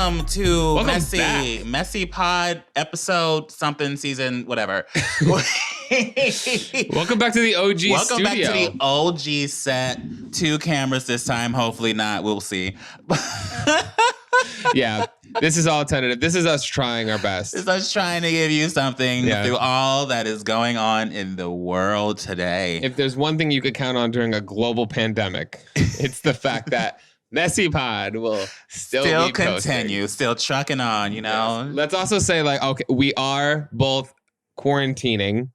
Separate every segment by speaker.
Speaker 1: welcome to MessyPod episode something season whatever.
Speaker 2: Welcome back to the OG
Speaker 1: Welcome
Speaker 2: studio.
Speaker 1: back to the OG set. 2 cameras this time. Hopefully not. We'll see.
Speaker 2: Yeah, this is all tentative. This is us trying our best.
Speaker 1: It's us trying to give you something through all that is going on in the world today.
Speaker 2: If there's one thing you could count on during a global pandemic, it's the fact that MessyPod will still
Speaker 1: continue,
Speaker 2: posting.
Speaker 1: still trucking on, you know?
Speaker 2: Yes. Let's also say, like, okay, we are both quarantining.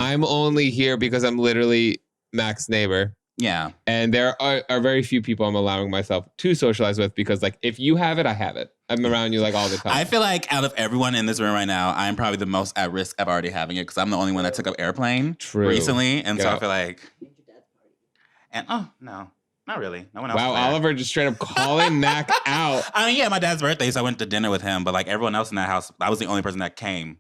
Speaker 2: I'm only here because I'm literally Mac's neighbor.
Speaker 1: Yeah.
Speaker 2: And there are very few people I'm allowing myself to socialize with because, like, if you have it, I have it. I'm around you, like, all the time.
Speaker 1: I feel like out of everyone in this room right now, I'm probably the most at risk of already having it because I'm the only one that took up airplane recently. And so I feel like... And oh, no. Not really. No one else.
Speaker 2: Wow, Oliver just straight up calling Mac out.
Speaker 1: I mean, yeah, my dad's birthday, so I went to dinner with him. But like everyone else in that house, I was the only person that came.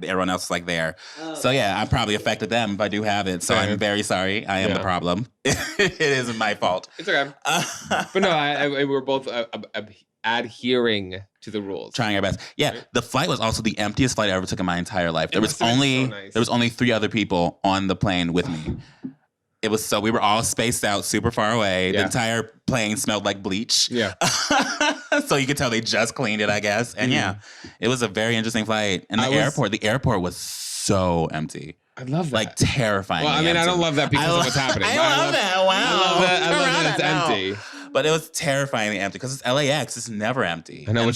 Speaker 1: Everyone else was like there. So yeah, I probably affected them if I do have it. So I'm very sorry. I am the problem. It isn't my fault.
Speaker 2: It's okay. But no, we're both adhering to the rules.
Speaker 1: Trying our best. Yeah, the flight was also the emptiest flight I ever took in my entire life. There was only 3 other people on the plane with me. It was we were all spaced out super far away. The entire plane smelled like bleach. Yeah. So you could tell they just cleaned it, I guess. And yeah, it was a very interesting flight. And the airport was so empty.
Speaker 2: I love that.
Speaker 1: Like terrifying.
Speaker 2: Well, I mean, I don't love that because of what's happening.
Speaker 1: I love that. Wow.
Speaker 2: I love that it's empty.
Speaker 1: But it was terrifyingly empty because it's LAX. It's never empty.
Speaker 2: I know.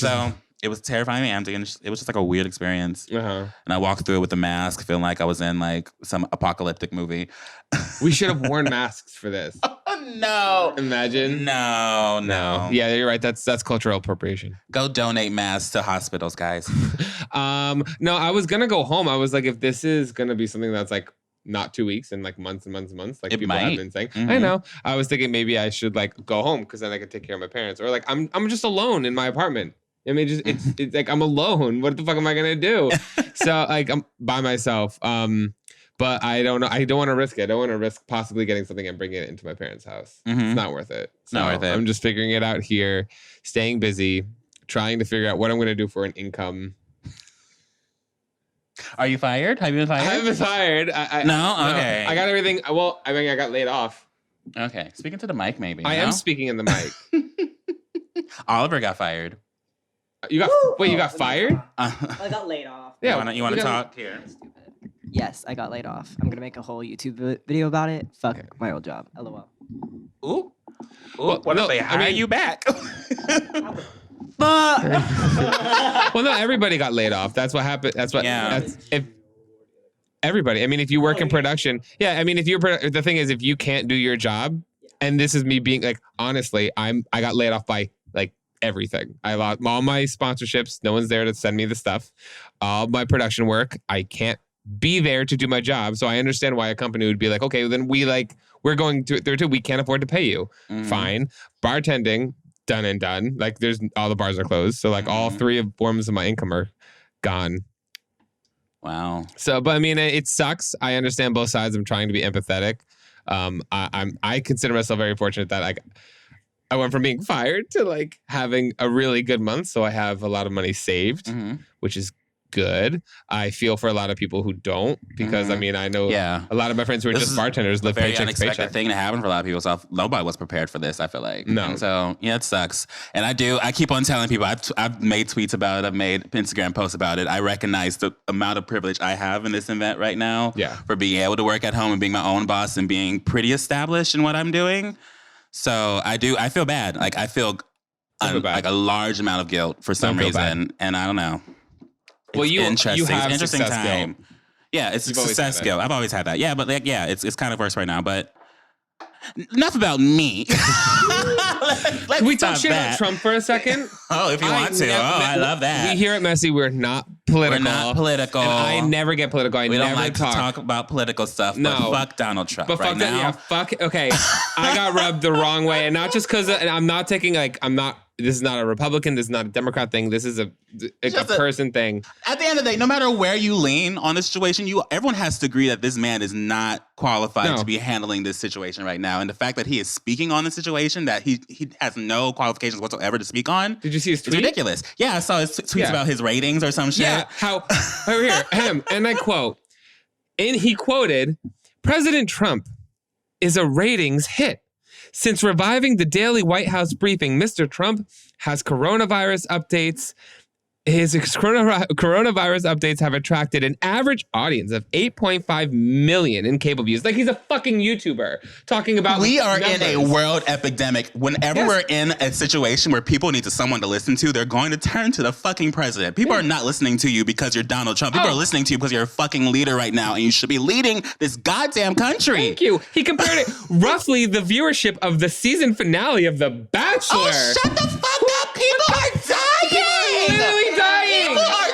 Speaker 1: It was terrifyingly empty, and it was just like a weird experience. And I walked through it with a mask, feeling like I was in like some apocalyptic movie.
Speaker 2: We should have worn masks for this.
Speaker 1: Oh, no.
Speaker 2: Imagine.
Speaker 1: No.
Speaker 2: Yeah, you're right. That's cultural appropriation.
Speaker 1: Go donate masks to hospitals, guys.
Speaker 2: No, I was gonna go home. I was like, if this is gonna be something that's like not 2 weeks and like months and months and months, like
Speaker 1: it
Speaker 2: people have been saying. I know. I was thinking maybe I should like go home because then I could take care of my parents, or like I'm just alone in my apartment. I mean, it's like I'm alone. What the fuck am I gonna do? So like I'm by myself. But I don't know. I don't want to risk it. I don't want to risk possibly getting something and bringing it into my parents' house. It's not worth it. So
Speaker 1: not worth it.
Speaker 2: I'm just figuring it out here, staying busy, trying to figure out what I'm gonna do for an income.
Speaker 1: Are you fired? Have you been fired?
Speaker 2: I haven't been fired.
Speaker 1: No? Okay.
Speaker 2: I got everything. Well, I mean, I got laid off.
Speaker 1: Okay. Speaking to the mic, maybe.
Speaker 2: I am speaking in the mic.
Speaker 1: Oliver got fired.
Speaker 2: You got you got fired?
Speaker 3: I got laid off.
Speaker 1: Yeah. You want to talk here?
Speaker 3: Yes, I got laid off. I'm gonna make a whole YouTube video about it. Fuck my old job. LOL.
Speaker 1: Ooh. What if they hire you back?
Speaker 2: Well, no, everybody got laid off. That's what happened. That's if everybody. I mean, if you work in production, I mean, if you're the thing is, if you can't do your job, and this is me being like, honestly, I got laid off by like everything. I lost all my sponsorships. No one's there to send me the stuff. All my production work, I can't be there to do my job. So I understand why a company would be like, okay, well, then we're going to there too. We can't afford to pay you. Fine. Bartending. Done and done. Like all the bars are closed. So like all 3 forms of my income are gone.
Speaker 1: Wow.
Speaker 2: So, but I mean, it sucks. I understand both sides. I'm trying to be empathetic. I consider myself very fortunate that I went from being fired to like having a really good month. So I have a lot of money saved, which is good. I feel for a lot of people who don't because I mean I know a lot of my friends who are just bartenders live paycheck to paycheck.
Speaker 1: Very unexpected thing to happen for a lot of people. So nobody was prepared for this. I feel like And so yeah, it sucks. And I keep on telling people. I've made tweets about it. I've made Instagram posts about it. I recognize the amount of privilege I have in this event right now. Yeah. For being able to work at home and being my own boss and being pretty established in what I'm doing. So I feel bad. Like I feel like a large amount of guilt for some reason, and I don't know. Well, you have interesting time. Guilt. Yeah, it's success guilt. I've always had that. Yeah, but like, it's kind of worse right now. But enough about me.
Speaker 2: Can we talk shit about Trump for a second?
Speaker 1: Oh, if you want to. I love that.
Speaker 2: We here at Messy, we're not political.
Speaker 1: We're not political.
Speaker 2: And I never get political.
Speaker 1: We don't like to talk about political stuff. No. But fuck Donald Trump. But fuck now.
Speaker 2: Okay. I got rubbed the wrong way, and not just because I'm not taking like I'm not This is not a Republican. This is not a Democrat thing. This is a person thing.
Speaker 1: At the end of the day, no matter where you lean on the situation, everyone has to agree that this man is not qualified to be handling this situation right now. And the fact that he is speaking on the situation that he has no qualifications whatsoever to speak on.
Speaker 2: Did you see his tweet?
Speaker 1: It's ridiculous. Yeah, I saw his tweets about his ratings or some shit.
Speaker 2: Yeah, over here, and I quote, and he quoted, President Trump is a ratings hit. Since reviving the daily White House briefing, Mr. Trump has coronavirus updates. His coronavirus updates have attracted an average audience of 8.5 million in cable views. Like he's a fucking YouTuber talking about
Speaker 1: We are numbers. In a world epidemic. Whenever we're in a situation where people need someone to listen to, they're going to turn to the fucking president. People are not listening to you because you're Donald Trump. People are listening to you because you're a fucking leader right now, and you should be leading this goddamn country.
Speaker 2: Thank you. He compared it roughly the viewership of the season finale of The Bachelor.
Speaker 1: Oh, shut the fuck up. People are dying.
Speaker 2: Literally dying.
Speaker 1: People are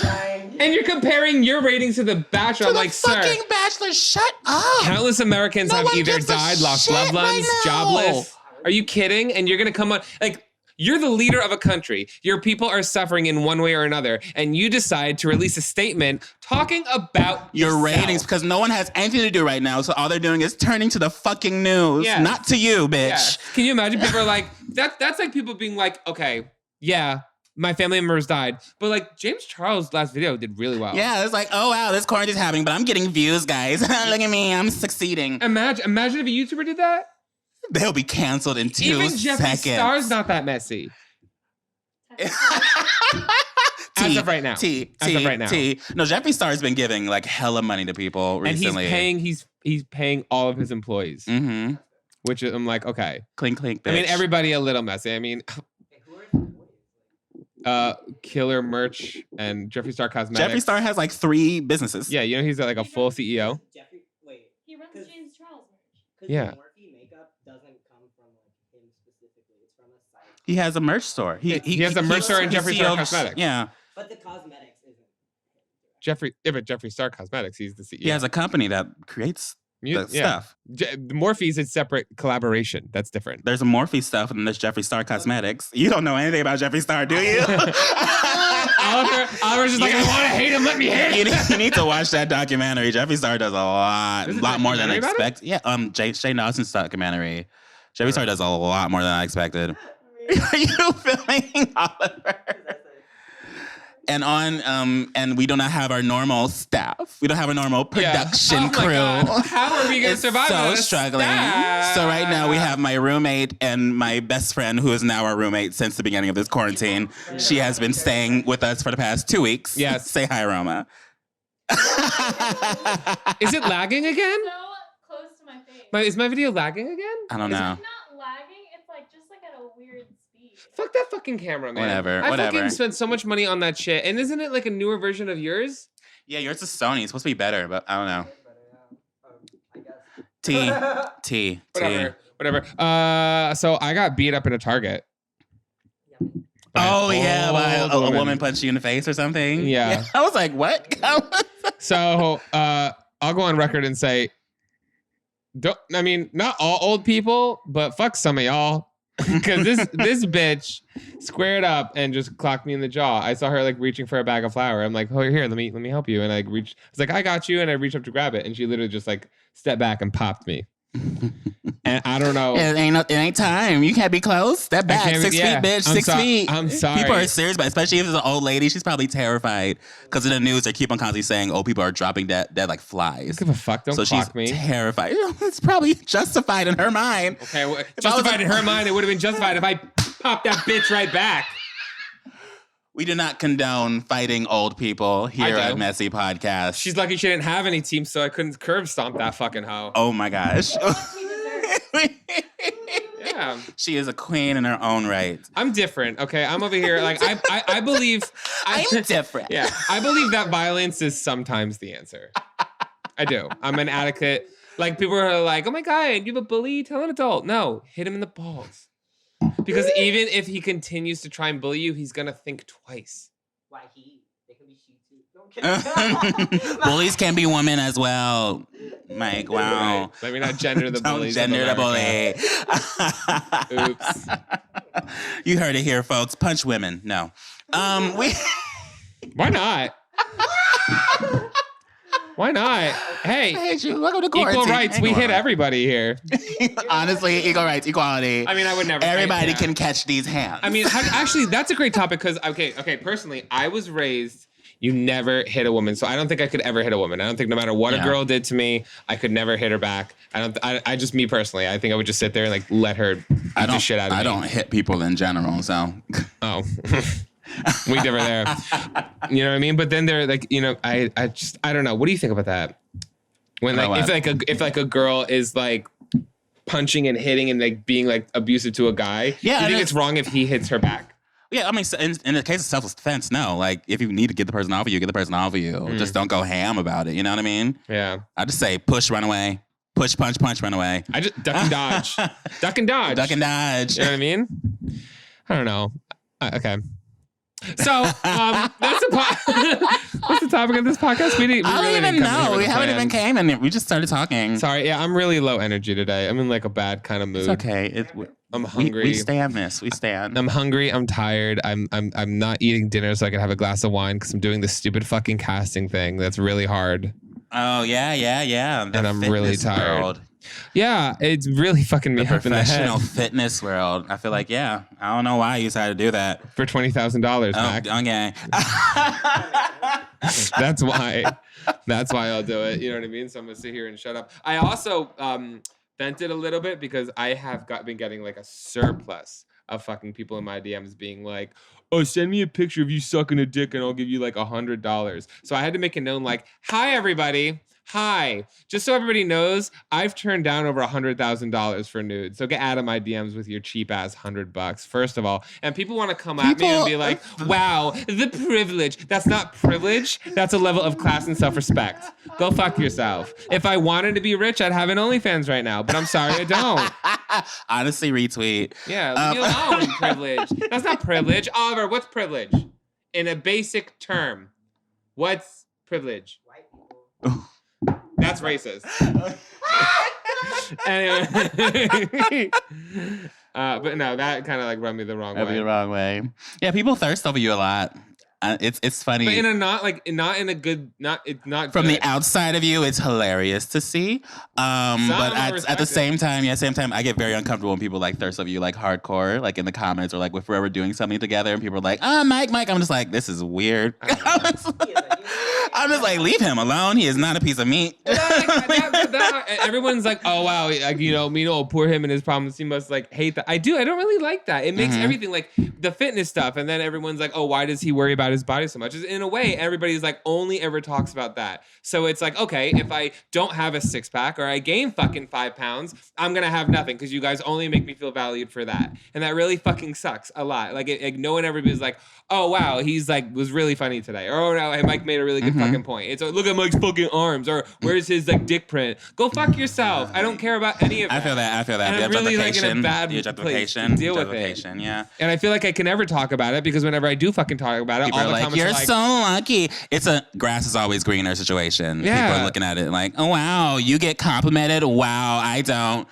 Speaker 1: dying.
Speaker 2: And you're comparing your ratings to The Bachelor.
Speaker 1: To
Speaker 2: I'm like,
Speaker 1: sir. Fucking Bachelor, shut up.
Speaker 2: Countless Americans have either died, lost loved ones, jobless. Are you kidding? And you're going to come on, like, you're the leader of a country. Your people are suffering in one way or another. And you decide to release a statement talking about
Speaker 1: your ratings because no one has anything to do right now. So all they're doing is turning to the fucking news. Yes. Not to you, bitch. Yes.
Speaker 2: Can you imagine people are like, that's like people being like, okay, yeah, my family members died. But like James Charles' last video did really well.
Speaker 1: Yeah, it's like, oh wow, this quarantine's happening, but I'm getting views, guys. Look at me, I'm succeeding.
Speaker 2: Imagine if a YouTuber did that.
Speaker 1: They'll be canceled in 2 seconds.
Speaker 2: Even Jeffree Star's not that messy. As of right now. As of right now.
Speaker 1: No, Jeffree Star's been giving like hella money to people recently.
Speaker 2: And he's paying all of his employees.
Speaker 1: Mm-hmm.
Speaker 2: Which I'm like, okay.
Speaker 1: Clink, clink, bitch.
Speaker 2: I mean, everybody a little messy. I mean, Killer Merch and Jeffree Star Cosmetics.
Speaker 1: Jeffree Star has like 3 businesses.
Speaker 2: Yeah, you know he's like a full CEO.
Speaker 4: He runs James Charles merch.
Speaker 3: Yeah. Morphe makeup doesn't come from like him specifically. It's from a site.
Speaker 1: He has a merch store. He
Speaker 2: has a merch store in Jeffree Star Cosmetics.
Speaker 1: Yeah.
Speaker 3: But the cosmetics isn't.
Speaker 2: But Jeffree Star Cosmetics, he's the CEO.
Speaker 1: He has a company that creates stuff.
Speaker 2: Morphe's a separate collaboration. That's different.
Speaker 1: There's a Morphe stuff and there's Jeffree Star Cosmetics. You don't know anything about Jeffree Star, do you?
Speaker 2: Oliver's just like, I want to hate him. Let me hate him.
Speaker 1: You need to watch that documentary. Jeffree Star does a lot more than I expected. Yeah, Shane Dawson's documentary. Jeffree Star does a lot more than I expected. Are you filming Oliver? And we do not have our normal staff. We don't have a normal production crew.
Speaker 2: God. How are we going to survive?
Speaker 1: So struggling.
Speaker 2: Staff?
Speaker 1: So right now we have my roommate and my best friend, who is now our roommate since the beginning of this quarantine. She has been staying with us for the past 2 weeks.
Speaker 2: Yes.
Speaker 1: Say hi, Roma.
Speaker 2: Is it lagging again?
Speaker 4: So close to my face.
Speaker 2: Is my video lagging again?
Speaker 1: I don't know.
Speaker 4: It's not lagging. It's like just like at a weird speed.
Speaker 2: Fuck that fucking camera, man.
Speaker 1: Whatever.
Speaker 2: I fucking spent so much money on that shit. And isn't it like a newer version of yours?
Speaker 1: Yeah, yours is Sony. It's supposed to be better, but I don't know. T.
Speaker 2: Whatever. So I got beat up in a Target.
Speaker 1: Oh, yeah. By a woman punched you in the face or something?
Speaker 2: Yeah.
Speaker 1: I was like, what?
Speaker 2: So I'll go on record and say, not all old people, but fuck some of y'all. Because this bitch squared up and just clocked me in the jaw. I saw her like reaching for a bag of flour. I'm like, oh, here, let me help you. And I was like, I got you. And I reached up to grab it. And she literally just like stepped back and popped me. And I don't know.
Speaker 1: It ain't time. You can't be close. Step back. 6 feet, bitch. 6 feet.
Speaker 2: I'm sorry.
Speaker 1: People are serious, but especially if it's an old lady, she's probably terrified. Because in the news, they keep on constantly saying, oh, people are dropping dead like flies.
Speaker 2: Give a fuck. Don't clock me.
Speaker 1: So she's terrified. It's probably justified in her mind.
Speaker 2: Okay, well, justified in her mind. It would have been justified if I popped that bitch right back.
Speaker 1: We do not condone fighting old people here at Messy Podcast.
Speaker 2: She's lucky she didn't have any team, so I couldn't curb stomp that fucking hoe.
Speaker 1: Oh my gosh.
Speaker 2: Yeah.
Speaker 1: She is a queen in her own right.
Speaker 2: I'm different, okay? I'm over here, like, I believe...
Speaker 1: I'm different.
Speaker 2: Yeah, I believe that violence is sometimes the answer. I do. I'm an advocate. Like, people are like, oh my God, you have a bully? Tell an adult. No, hit him in the balls. Because even if he continues to try and bully you, he's gonna think twice.
Speaker 3: Why they can be she too.
Speaker 1: Bullies can be women as well. Mike, wow.
Speaker 2: Right. Let me not gender the bullies.
Speaker 1: Don't gender the bully.
Speaker 2: Oops.
Speaker 1: You heard it here, folks. Punch women. No. Why
Speaker 2: not? Why not? Hey,
Speaker 1: I hate you. Welcome to
Speaker 2: equal
Speaker 1: quarantine.
Speaker 2: rights. We hit everybody here.
Speaker 1: Honestly, equal rights, equality.
Speaker 2: I mean, I would never.
Speaker 1: Everybody can catch these hands.
Speaker 2: I mean, actually, that's a great topic because okay. Personally, I was raised. You never hit a woman, so I don't think I could ever hit a woman. I don't think no matter what a girl did to me, I could never hit her back. I just me personally, I think I would just sit there and like let her beat the shit out of me.
Speaker 1: I don't hit people in general, so.
Speaker 2: Oh. We differ there. You know what I mean? But then they're like, I don't know. What do you think about that? When like if a girl is like punching and hitting and like being like abusive to a guy, do you think it's wrong if he hits her back?
Speaker 1: Yeah, I mean, in the case of self-defense, no. Like, if you need to get the person off of you, get the person off of you. Just don't go ham about it. You know what I mean?
Speaker 2: Yeah.
Speaker 1: I just say push, run away. Push, punch, run away.
Speaker 2: I just duck and dodge. Duck and dodge.
Speaker 1: Duck and dodge.
Speaker 2: You know what I mean? I don't know. Okay. So, what's the topic of this podcast?
Speaker 1: I don't even know. We haven't even came and we just started talking.
Speaker 2: Sorry. Yeah, I'm really low energy today. I'm in like a bad kind of mood.
Speaker 1: It's okay.
Speaker 2: I'm hungry.
Speaker 1: We stand this. We stand.
Speaker 2: I'm hungry. I'm tired. I'm not eating dinner so I can have a glass of wine because I'm doing this stupid fucking casting thing that's really hard.
Speaker 1: Oh yeah.
Speaker 2: And I'm really tired.
Speaker 1: World.
Speaker 2: Yeah, it's really fucking me up in the head.
Speaker 1: Professional fitness world. I feel like, I don't know why you decided to do that.
Speaker 2: For $20,000, Mac.
Speaker 1: Okay.
Speaker 2: That's why. That's why I'll do it. You know what I mean? So I'm going to sit here and shut up. I also vented a little bit because I have been getting like a surplus of fucking people in my DMs being like, oh, send me a picture of you sucking a dick and I'll give you like $100. So I had to make it known like, hi, everybody. Hi. Just so everybody knows, I've turned down over $100,000 for nudes. So get out of my DMs with your cheap ass $100, first of all. And people want to come at me and be like, wow, the privilege. That's not privilege. That's a level of class and self-respect. Go fuck yourself. If I wanted to be rich, I'd have an OnlyFans right now. But I'm sorry, I don't.
Speaker 1: Honestly, retweet.
Speaker 2: Yeah, leave me alone, privilege. That's not privilege. Oliver, what's privilege? In a basic term, what's privilege? White people. That's racist. Anyway. But no, that kind of like rubbed me the wrong way.
Speaker 1: The wrong way. Yeah, people thirst over you a lot. It's funny.
Speaker 2: But in a not in a good, it's not
Speaker 1: from
Speaker 2: good.
Speaker 1: the outside of you, it's hilarious to see. But at the same time, I get very uncomfortable when people like thirst over you like hardcore, like in the comments or like if we're ever doing something together and people are like, Mike. I'm just like, this is weird. I'm just like, leave him alone. He is not a piece of meat.
Speaker 2: Everyone's like, oh wow, like, poor him and his problems. He must like hate that. I don't really like that. It makes everything like the fitness stuff, and then everyone's like, oh, why does he worry about his body so much? In a way, everybody's like only ever talks about that. So it's like, okay, if I don't have a 6-pack or I gain fucking 5 pounds, I'm gonna have nothing because you guys only make me feel valued for that, and that really fucking sucks a lot. Like, no one everybody's like, oh wow, he's like was really funny today, or oh no, hey, Mike made a really good fucking point. It's like, look at Mike's fucking arms, or where's his like dick print? Go fuck yourself. I don't care about any of that.
Speaker 1: I feel that.
Speaker 2: And I'm really like in a bad place to deal with it.
Speaker 1: Yeah.
Speaker 2: And I feel like I can never talk about it because whenever I do fucking talk about it,
Speaker 1: people
Speaker 2: all the
Speaker 1: are like,
Speaker 2: comments
Speaker 1: you're
Speaker 2: are like,
Speaker 1: so lucky. It's a grass is always greener situation.
Speaker 2: Yeah.
Speaker 1: People are looking at it like, oh wow, you get complimented. Wow, I don't.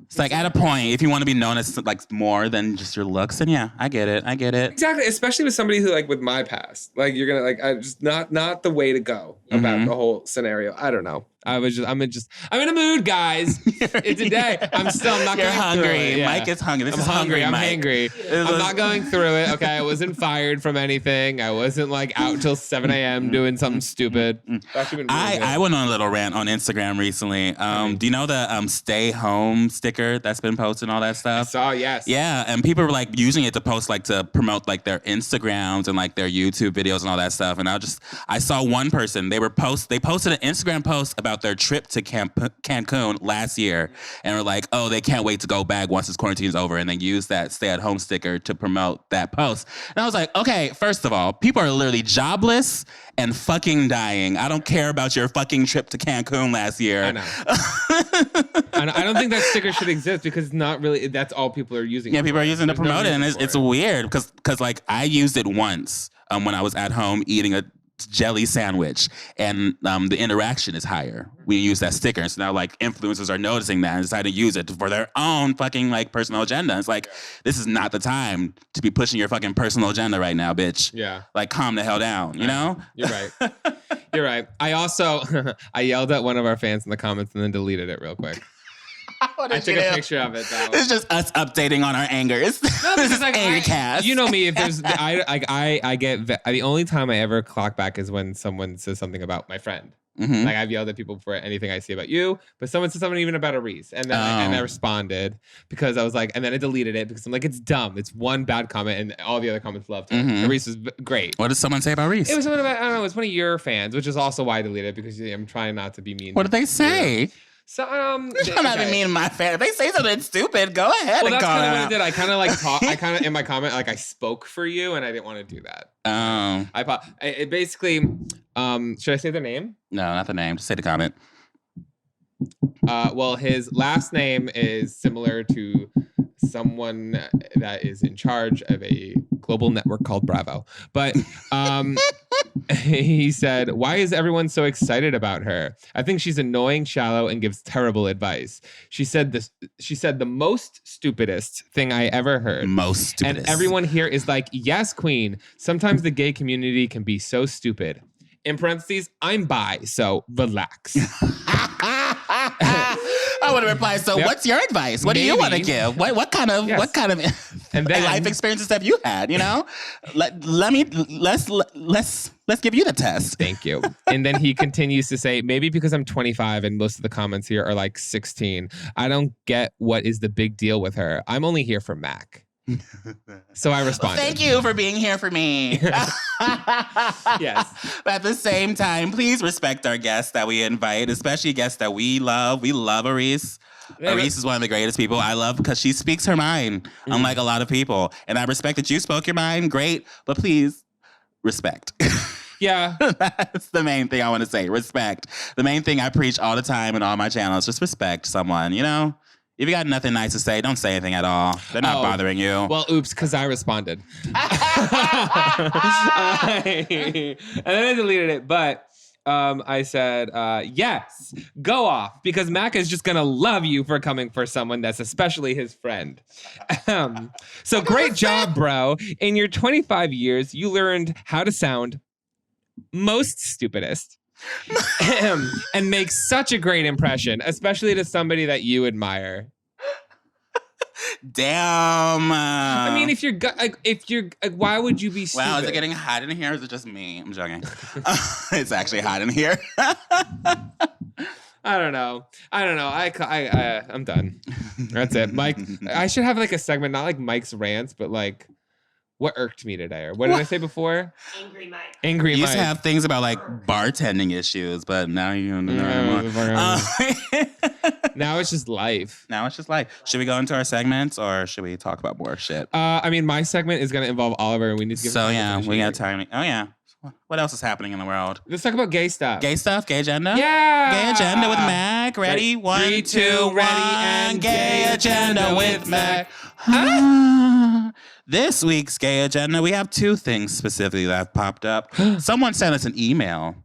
Speaker 1: It's like at a point, if you want to be known as like more than just your looks, then yeah, I get it.
Speaker 2: Exactly, especially with somebody who like with my past, like you're gonna like, I just not the way to go about the whole scenario. I don't know. I'm in a mood, guys. It's a day. I'm not
Speaker 1: You're
Speaker 2: going
Speaker 1: hungry.
Speaker 2: through it. Yeah.
Speaker 1: Mike is hungry.
Speaker 2: I'm hungry. I'm hangry. I'm not going through it. Okay, I wasn't fired from anything. I wasn't like out till 7 a.m. doing something stupid.
Speaker 1: I went on a little rant on Instagram recently. Do you know the stay home sticker that's been posted and all that stuff?
Speaker 2: I saw, yes.
Speaker 1: Yeah, and people were like using it to post like to promote like their Instagrams and like their YouTube videos and all that stuff. And I saw one person, they posted an Instagram post about their trip to Cancun last year and were like, oh, they can't wait to go back once this quarantine is over, and then use that stay-at-home sticker to promote that post. And I was like, okay, first of all, people are literally jobless and fucking dying. I don't care about your fucking trip to Cancun last year.
Speaker 2: I know. I don't think that sticker should exist because it's not really, that's all people are using.
Speaker 1: Yeah, people are using it to promote it, and it's weird because like I used it once when I was at home eating a jelly sandwich, and the interaction is higher. We use that sticker, and so now like influencers are noticing that and decide to use it for their own fucking like personal agenda. It's like, this is not the time to be pushing your fucking personal agenda right now, bitch.
Speaker 2: Yeah.
Speaker 1: Like, calm the hell down, you know?
Speaker 2: You're right. You're right. I also, I yelled at one of our fans in the comments and then deleted it real quick. I took a picture of it.
Speaker 1: It's just us updating on our angers.
Speaker 2: No,
Speaker 1: this is
Speaker 2: like,
Speaker 1: Angercast.
Speaker 2: You know me. If there's, I get the only time I ever clock back is when someone says something about my friend.
Speaker 1: Mm-hmm.
Speaker 2: Like I've yelled at people for anything I see about you, but someone said something even about Arise, and then I responded because I was like, and then I deleted it because I'm like, it's dumb. It's one bad comment, and all the other comments loved it.
Speaker 1: Mm-hmm.
Speaker 2: Arise was great.
Speaker 1: What did someone say about Arise?
Speaker 2: It was something about, I don't know. It was one of your fans, which is also why I deleted it because I'm trying not to be mean.
Speaker 1: What did they say?
Speaker 2: So
Speaker 1: I'm not being mean to my fan. If they say something stupid, go ahead and
Speaker 2: that's
Speaker 1: call
Speaker 2: kind
Speaker 1: it
Speaker 2: of what
Speaker 1: out.
Speaker 2: I did. I kind of like talk. I kind of in my comment like I spoke for you, and I didn't want to do that. It basically. Should I say their name?
Speaker 1: No, not the name. Just say the comment.
Speaker 2: Well, his last name is similar to someone that is in charge of a global network called Bravo. But he said, "Why is everyone so excited about her? I think she's annoying, shallow, and gives terrible advice." She said this. She said the most stupidest thing I ever heard.
Speaker 1: Most stupidest.
Speaker 2: And everyone here is like, "Yes, queen. Sometimes the gay community can be so stupid." In parentheses, I'm bi, so relax.
Speaker 1: I would reply. So, what's your advice? What do you want to give? What kind of
Speaker 2: and then,
Speaker 1: life experiences have you had? You know, let's give you the test.
Speaker 2: Thank you. And then he continues to say, maybe because I'm 25 and most of the comments here are like 16, I don't get what is the big deal with her. I'm only here for Mac. So I responded.
Speaker 1: Well, thank you for being here for me.
Speaker 2: Yes.
Speaker 1: But at the same time, please respect our guests that we invite, especially guests that we love. We love Arise. Arise is one of the greatest people I love because she speaks her mind, unlike a lot of people. And I respect that you spoke your mind. Great. But please, respect.
Speaker 2: Yeah.
Speaker 1: That's the main thing I want to say. Respect. The main thing I preach all the time in all my channels. Just respect someone, you know? If you got nothing nice to say, don't say anything at all. They're not bothering you.
Speaker 2: Well, oops, because I responded. And then I deleted it. But I said, yes, go off. Because Mac is just going to love you for coming for someone that's especially his friend. So great job, bro. In your 25 years, you learned how to sound most stupidest. And make such a great impression, especially to somebody that you admire.
Speaker 1: Damn.
Speaker 2: I mean, if you're why would you be stupid?
Speaker 1: Wow, is it getting hot in here or is it just me? I'm joking. It's actually hot in here.
Speaker 2: I don't know. I'm done. That's it. Mike, I should have like a segment, not like Mike's rants, but like what irked me today, or what did I say before?
Speaker 3: Angry Mike.
Speaker 2: Angry Mike.
Speaker 1: You used to have things about like bartending issues, but now you don't know anymore.
Speaker 2: Now it's just life.
Speaker 1: Now it's just life. Should we go into our segments or should we talk about more shit?
Speaker 2: I mean, my segment is going to involve Oliver, and we need to give.
Speaker 1: So yeah, we got time. Oh yeah. What else is happening in the world?
Speaker 2: Let's talk about gay stuff.
Speaker 1: Gay stuff? Gay agenda?
Speaker 2: Yeah.
Speaker 1: Gay agenda with Mac. Ready? 1, 2, ready, and gay agenda with Mac. This week's gay agenda, we have 2 things specifically that have popped up. Someone sent us an email.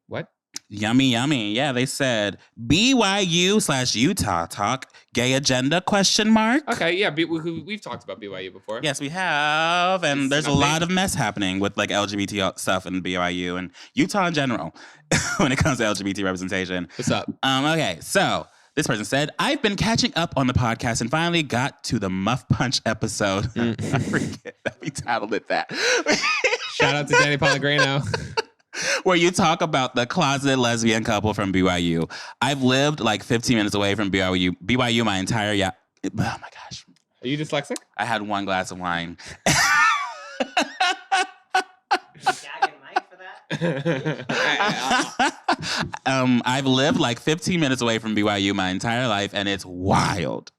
Speaker 2: What?
Speaker 1: Yummy, yummy. Yeah, they said BYU/Utah talk gay agenda ?
Speaker 2: Okay, yeah, we've talked about BYU before.
Speaker 1: Yes, we have. And there's a lot of mess happening with like LGBT stuff in BYU and Utah in general when it comes to LGBT representation.
Speaker 2: What's up?
Speaker 1: Okay, so this person said, I've been catching up on the podcast and finally got to the Muff Punch episode. I forget that we titled it that.
Speaker 2: Shout out to Danny Pellegrino.
Speaker 1: Where you talk about the closeted lesbian couple from BYU. I've lived like 15 minutes away from BYU my entire oh my gosh.
Speaker 2: Are you dyslexic?
Speaker 1: I had 1 glass of wine. I've lived like 15 minutes away from BYU my entire life, and it's wild.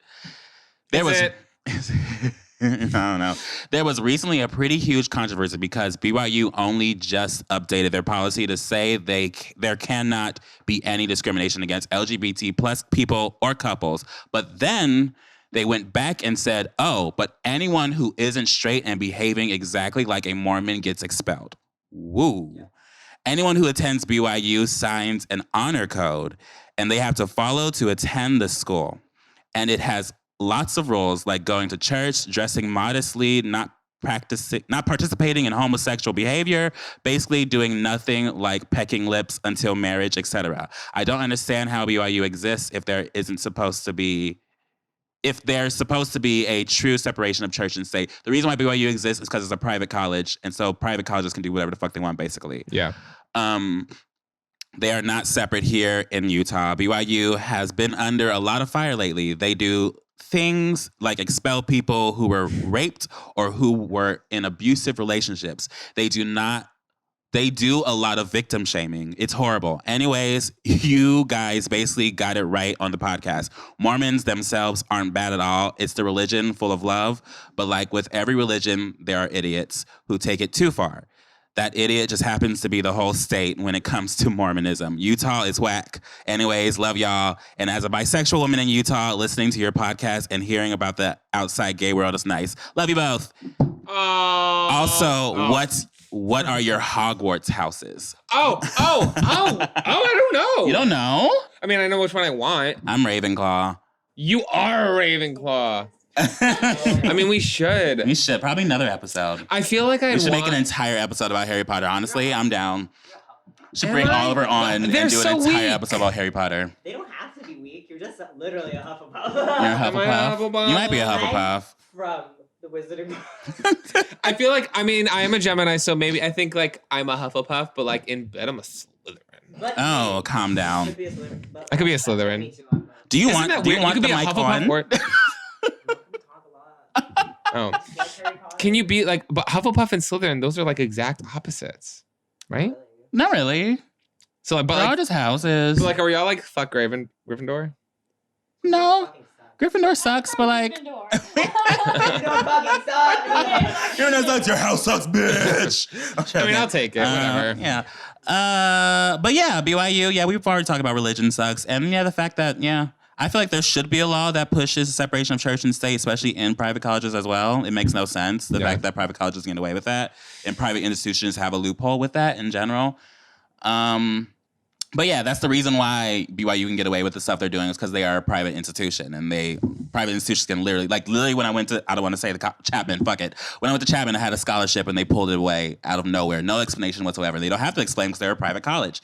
Speaker 1: I don't know. There was recently a pretty huge controversy because BYU only just updated their policy to say there cannot be any discrimination against LGBT plus people or couples. But then they went back and said, oh, but anyone who isn't straight and behaving exactly like a Mormon gets expelled. Woo. Anyone who attends BYU signs an honor code, and they have to follow to attend the school. And it has lots of rules, like going to church, dressing modestly, not participating in homosexual behavior, basically doing nothing like pecking lips until marriage, etc. I don't understand how BYU exists if there's supposed to be a true separation of church and state. The reason why BYU exists is because it's a private college, and so private colleges can do whatever the fuck they want, basically.
Speaker 2: Yeah.
Speaker 1: They are not separate here in Utah. BYU has been under a lot of fire lately. They do things like expel people who were raped or who were in abusive relationships. They do a lot of victim shaming. It's horrible. Anyways, you guys basically got it right on the podcast. Mormons themselves aren't bad at all. It's the religion full of love. But like with every religion, there are idiots who take it too far. That idiot just happens to be the whole state when it comes to Mormonism. Utah is whack. Anyways, love y'all. And as a bisexual woman in Utah, listening to your podcast and hearing about the outside gay world is nice. Love you both. What are your Hogwarts houses?
Speaker 2: I don't know.
Speaker 1: You don't know?
Speaker 2: I mean, I know which one I want.
Speaker 1: I'm Ravenclaw.
Speaker 2: You are a Ravenclaw. I mean, we should.
Speaker 1: We should. Probably another episode.
Speaker 2: I feel like
Speaker 1: we should make an entire episode about Harry Potter. Honestly, I'm down. Should bring Oliver on and do an entire episode about Harry Potter.
Speaker 3: They don't have to be weak. You're just literally a Hufflepuff.
Speaker 1: You're a Hufflepuff? You might be a Hufflepuff.
Speaker 3: From the Wizarding.
Speaker 2: I feel like, I mean, I am a Gemini, so maybe I think like I'm a Hufflepuff, but like in bed I'm a Slytherin.
Speaker 1: Oh, calm down.
Speaker 2: I could be a Slytherin.
Speaker 1: Do you want the mic on?
Speaker 2: Oh, can you be like, but Hufflepuff and Slytherin, those are like exact opposites, right?
Speaker 1: Not really.
Speaker 2: So like, but
Speaker 1: they're
Speaker 2: like,
Speaker 1: all just houses.
Speaker 2: But like, are y'all like fuck Gryffindor?
Speaker 1: No. Gryffindor sucks, but like... Gryffindor sucks, your house sucks, bitch!
Speaker 2: I mean, I'll take it, whatever.
Speaker 1: Yeah. But yeah, BYU, yeah, we've already talked about religion sucks. And yeah, the fact that, yeah, I feel like there should be a law that pushes separation of church and state, especially in private colleges as well. It makes no sense, the fact that private colleges get away with that. And private institutions have a loophole with that in general. But yeah, that's the reason why BYU can get away with the stuff they're doing is because they are a private institution, and private institutions can literally when I went to, I don't want to say Chapman, fuck it. When I went to Chapman, I had a scholarship and they pulled it away out of nowhere. No explanation whatsoever. They don't have to explain because they're a private college.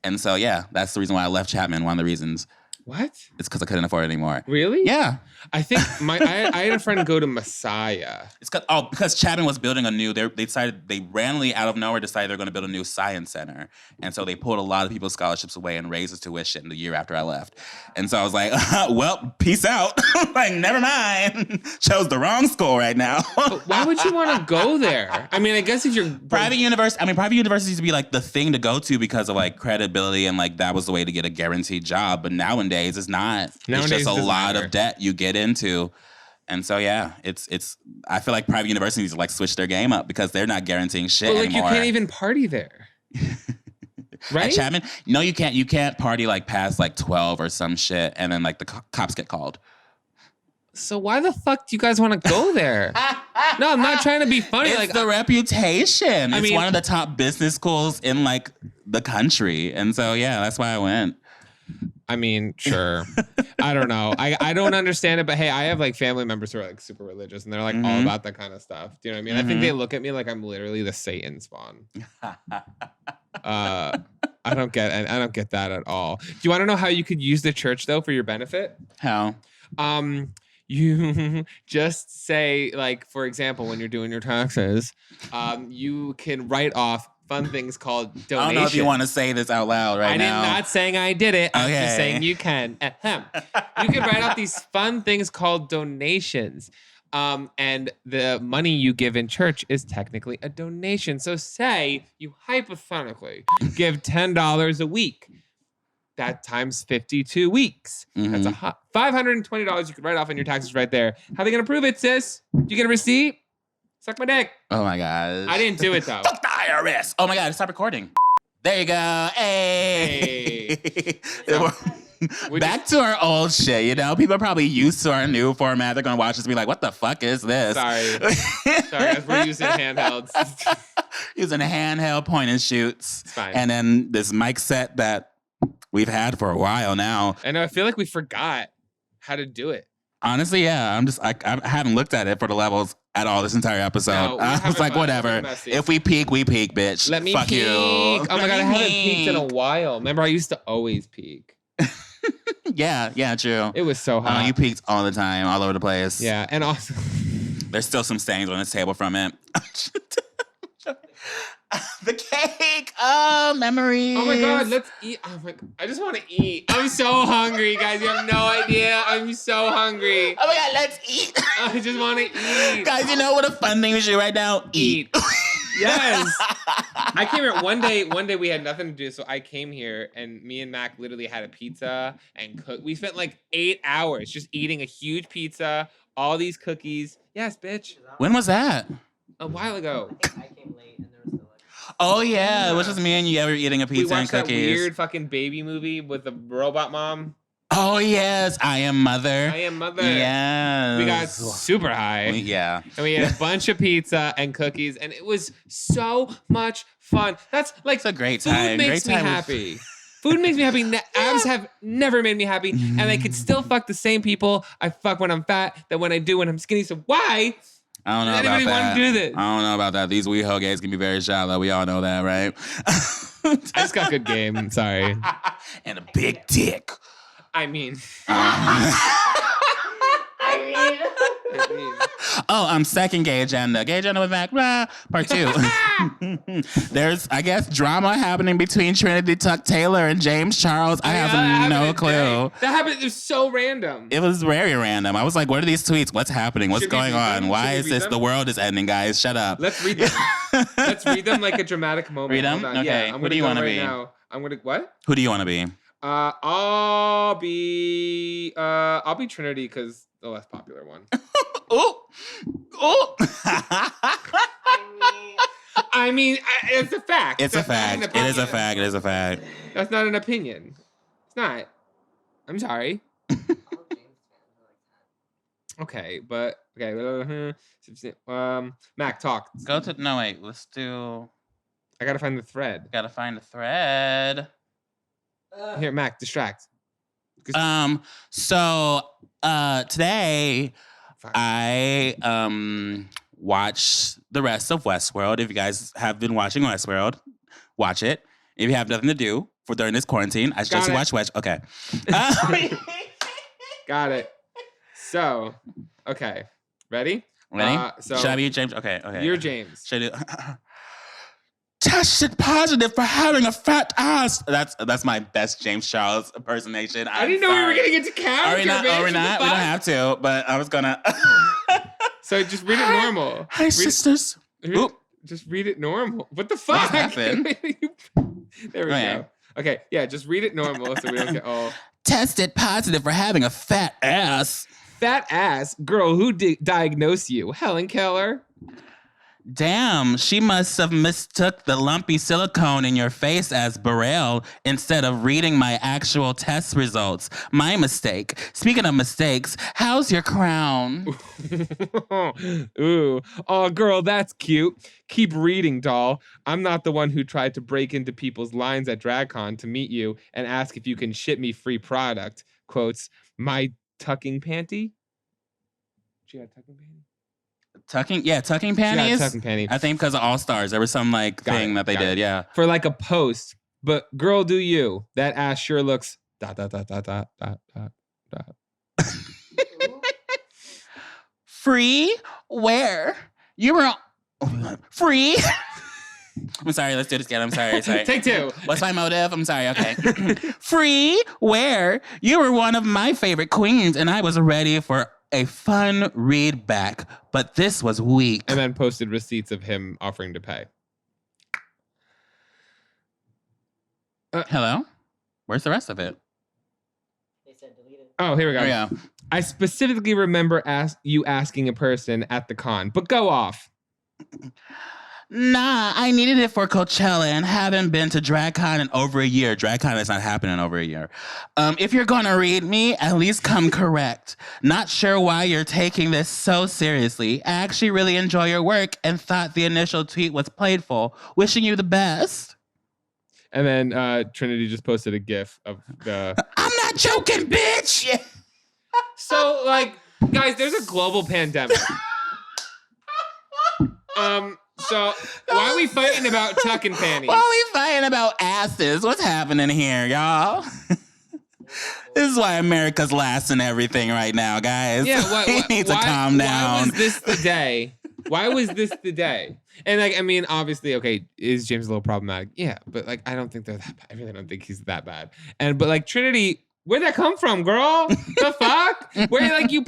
Speaker 1: And so yeah, that's the reason why I left Chapman, one of the reasons.
Speaker 2: What?
Speaker 1: It's because I couldn't afford it anymore.
Speaker 2: Really?
Speaker 1: Yeah.
Speaker 2: I think I had a friend go to Messiah.
Speaker 1: It's because Chapman was building a new. They randomly out of nowhere decided they're going to build a new science center, and so they pulled a lot of people's scholarships away and raised the tuition the year after I left. And so I was like, well, peace out. Like, never mind. Chose the wrong school right now.
Speaker 2: But why would you want to go there? I mean, I guess if you're
Speaker 1: private universities used to be like the thing to go to because of like credibility and like that was the way to get a guaranteed job. But nowadays it's not. It's just a lot of debt you get into. And so yeah, it's I feel like private universities like switch their game up because they're not guaranteeing shit anymore.
Speaker 2: You can't even party there. Right?
Speaker 1: At Chapman? No, you can't. You can't party like past like 12 or some shit and then like the cops get called.
Speaker 2: So why the fuck do you guys want to go there? No, I'm not trying to be funny.
Speaker 1: It's like the reputation. It's one of the top business schools in like the country. And so yeah, that's why I went.
Speaker 2: I mean, sure. I don't know. I don't understand it, but hey, I have like family members who are like super religious and they're like all about that kind of stuff. Do you know what I mean? I think they look at me like I'm literally the Satan spawn. I don't get that at all. Do you want to know how you could use the church though for your benefit?
Speaker 1: How?
Speaker 2: You just say, like, for example, when you're doing your taxes, you can write off fun things called donations.
Speaker 1: I don't know if you want to say this out loud now.
Speaker 2: I'm not saying I did it. I'm just saying you can. You can write off these fun things called donations. And the money you give in church is technically a donation. So say you hypothetically give $10 a week. That times 52 weeks. That's $520 you could write off on your taxes right there. How are they going to prove it, sis? You get a receipt? Suck my dick.
Speaker 1: Oh my gosh.
Speaker 2: I didn't do it though.
Speaker 1: Fuck the IRS. Oh my God, stop recording. There you go. Hey. Back to our old shit, you know? People are probably used to our new format. They're going to watch this and be like, what the fuck is this?
Speaker 2: Sorry, guys, we're using handhelds.
Speaker 1: using a handheld point and shoots.
Speaker 2: It's fine.
Speaker 1: And then this mic set that we've had for a while now.
Speaker 2: And I feel like we forgot how to do it.
Speaker 1: Honestly, yeah. I haven't looked at it for the levels at all this entire episode.
Speaker 2: No,
Speaker 1: I was like, whatever. If we peak, we peak, bitch.
Speaker 2: Let me
Speaker 1: Fuck
Speaker 2: peek.
Speaker 1: you.
Speaker 2: Oh my God, I haven't peeked in a
Speaker 1: peek.
Speaker 2: while. Remember, I used to always peek.
Speaker 1: Yeah, true.
Speaker 2: It was so hot.
Speaker 1: You peaked all the time, all over the place.
Speaker 2: Yeah, and also...
Speaker 1: There's still some stains on this table from it. The cake. Oh, memories.
Speaker 2: Oh my God, let's eat. Oh my God, I just want to eat. I'm so hungry, guys. You have no idea. I'm so hungry.
Speaker 1: Oh my God, let's eat.
Speaker 2: I just want to eat.
Speaker 1: Guys, you know what a fun thing we should do right now? Eat.
Speaker 2: Yes. I came here one day we had nothing to do, so I came here and me and Mac literally had a pizza and cooked. We spent like 8 hours just eating a huge pizza, all these cookies. Yes, bitch.
Speaker 1: When was that?
Speaker 2: A while ago.
Speaker 3: I came late and there was still like.
Speaker 1: Oh yeah, it was just me and you ever eating a
Speaker 2: We
Speaker 1: pizza and
Speaker 2: watched that
Speaker 1: cookies.
Speaker 2: weird fucking baby movie with the robot mom.
Speaker 1: Oh yes, I Am Mother.
Speaker 2: I Am Mother.
Speaker 1: Yes.
Speaker 2: We got super high.
Speaker 1: Yeah.
Speaker 2: And we had a bunch of pizza and cookies, and it was so much fun. That's like
Speaker 1: It's a great
Speaker 2: food
Speaker 1: time.
Speaker 2: makes me
Speaker 1: Great time.
Speaker 2: happy. Food makes me happy. Abs have never made me happy, and I could still fuck the same people I fuck when I'm fat that when I do when I'm skinny. So why?
Speaker 1: I don't know
Speaker 2: Does
Speaker 1: about
Speaker 2: anybody
Speaker 1: that.
Speaker 2: want to do this?
Speaker 1: I don't know about that. These WeHo gays can be very shallow. We all know that, right?
Speaker 2: I just got good game. Sorry.
Speaker 1: And a big dick.
Speaker 2: I mean.
Speaker 1: Second gay agenda. Gay agenda with Mac. Blah, part 2. There's, I guess, drama happening between Trinity Taylor and James Charles. I have no clue.
Speaker 2: That happened. It was so random.
Speaker 1: It was very random. I was like, what are these tweets? What's happening? What's
Speaker 2: Should we
Speaker 1: going
Speaker 2: read
Speaker 1: on?
Speaker 2: them?
Speaker 1: Why
Speaker 2: Should we
Speaker 1: is
Speaker 2: read
Speaker 1: this?
Speaker 2: them?
Speaker 1: The world is ending, guys. Shut up.
Speaker 2: Let's read them. Let's read them like a dramatic moment.
Speaker 1: Read them?
Speaker 2: Hold on.
Speaker 1: Okay.
Speaker 2: Yeah, I'm
Speaker 1: Who do you
Speaker 2: want to
Speaker 1: be?
Speaker 2: Now. I'm gonna what?
Speaker 1: Who do you want to be?
Speaker 2: I'll be Trinity because the less popular one.
Speaker 1: Oh, oh.
Speaker 2: I mean, it's a fact.
Speaker 1: It's a
Speaker 2: That's not
Speaker 1: fact.
Speaker 2: an
Speaker 1: It is a
Speaker 2: opinion.
Speaker 1: fact. It is a fact.
Speaker 2: That's not an opinion. It's not. I'm sorry. Okay, but okay. Mac, talk.
Speaker 1: Go to no wait. Let's do.
Speaker 2: I gotta find the thread.
Speaker 1: Gotta find a thread.
Speaker 2: Here, Mac, distract.
Speaker 1: So today
Speaker 2: Fine.
Speaker 1: I watched the rest of Westworld. If you guys have been watching Westworld, watch it. If you have nothing to do for during this quarantine, I suggest you watch West. Okay.
Speaker 2: Got it. So, okay. Ready?
Speaker 1: Ready?
Speaker 2: So
Speaker 1: Should I be James? Okay. Okay.
Speaker 2: You're James.
Speaker 1: Should I do? Tested positive for having a fat ass. That's my best James Charles impersonation.
Speaker 2: I didn't know we were gonna get to character.
Speaker 1: Are we not?
Speaker 2: bitch.
Speaker 1: Are we
Speaker 2: What the
Speaker 1: not? We
Speaker 2: fuck?
Speaker 1: don't have to. But I was gonna.
Speaker 2: So just read it normal.
Speaker 1: Hi, sisters.
Speaker 2: Just read it normal. What the fuck?
Speaker 1: happened?
Speaker 2: There we go. Okay, yeah, just read it normal so we don't get all.
Speaker 1: Tested positive for having a fat ass.
Speaker 2: Fat ass girl, who diagnosed you? Helen Keller.
Speaker 1: Damn, she must have mistook the lumpy silicone in your face as Burrell instead of reading my actual test results. My mistake. Speaking of mistakes, how's your crown?
Speaker 2: Ooh. Oh, girl, that's cute. Keep reading, doll. I'm not the one who tried to break into people's lines at DragCon to meet you and ask if you can ship me free product. Quotes, my tucking panty? She got a tucking panty?
Speaker 1: Tucking panties?
Speaker 2: She got a tucking panty.
Speaker 1: I think because of All Stars, there was some thing that they did, yeah.
Speaker 2: For like a post. But girl, do you. That ass sure looks ...
Speaker 1: Free? Where? You were free? I'm sorry, let's do this again. I'm sorry.
Speaker 2: Take 2.
Speaker 1: What's my motive? I'm sorry, okay. Free? Where? You were one of my favorite queens, and I was ready for a fun read back, but this was weak.
Speaker 2: And then posted receipts of him offering to pay.
Speaker 1: Hello? Where's the rest of it?
Speaker 3: They said delete it.
Speaker 2: Oh, here we go.
Speaker 1: Oh, yeah.
Speaker 2: I specifically remember you asking a person at the con, but go off.
Speaker 1: Nah, I needed it for Coachella and haven't been to DragCon in over a year. DragCon is not happening in over a year. If you're going to read me, at least come correct. Not sure why you're taking this so seriously. I actually really enjoy your work and thought the initial tweet was playful. Wishing you the best.
Speaker 2: And then Trinity just posted a GIF of the...
Speaker 1: I'm not joking, bitch! Yeah.
Speaker 2: So, like, guys, there's a global pandemic. So why are we fighting about tucking panties?
Speaker 1: Why are we fighting about asses? What's happening here, y'all? This is why America's last in everything right now, guys.
Speaker 2: Yeah,
Speaker 1: we need to calm down.
Speaker 2: Why was this the day? Why was this the day? And like, I mean, obviously, okay, is James a little problematic? Yeah, but like, I don't think they're that bad. I really don't think he's that bad. But like, Trinity, where'd that come from, girl? The fuck? Where like you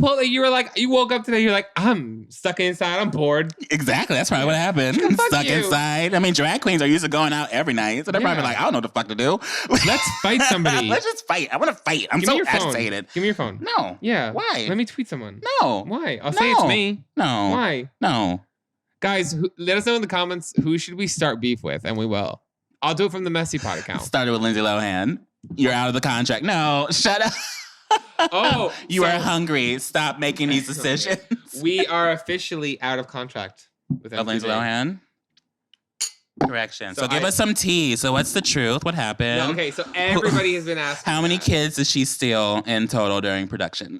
Speaker 2: woke up today, you're like, I'm stuck inside, I'm bored.
Speaker 1: Exactly, that's probably what happened. Stuck inside. I mean, drag queens are used to going out every night, so they're probably like, I don't know what the fuck to do.
Speaker 2: Let's fight somebody.
Speaker 1: Let's just fight. I want to fight. I'm so agitated.
Speaker 2: Give me your phone.
Speaker 1: No.
Speaker 2: Yeah.
Speaker 1: Why?
Speaker 2: Let me tweet someone.
Speaker 1: No.
Speaker 2: Why? I'll say it's me.
Speaker 1: No.
Speaker 2: Why?
Speaker 1: No.
Speaker 2: Guys, let us know in the comments who should we start beef with, and we will. I'll do it from the MessyPod account.
Speaker 1: Started with Lindsay Lohan. You're out of the contract. No, shut up.
Speaker 2: Oh,
Speaker 1: you are hungry. Stop making these decisions.
Speaker 2: We are officially out of contract with
Speaker 1: Lindsay Lohan. Correction. So give us some tea. So what's the truth? What happened?
Speaker 2: No, okay, so everybody has been asking.
Speaker 1: How many kids did she steal in total during production?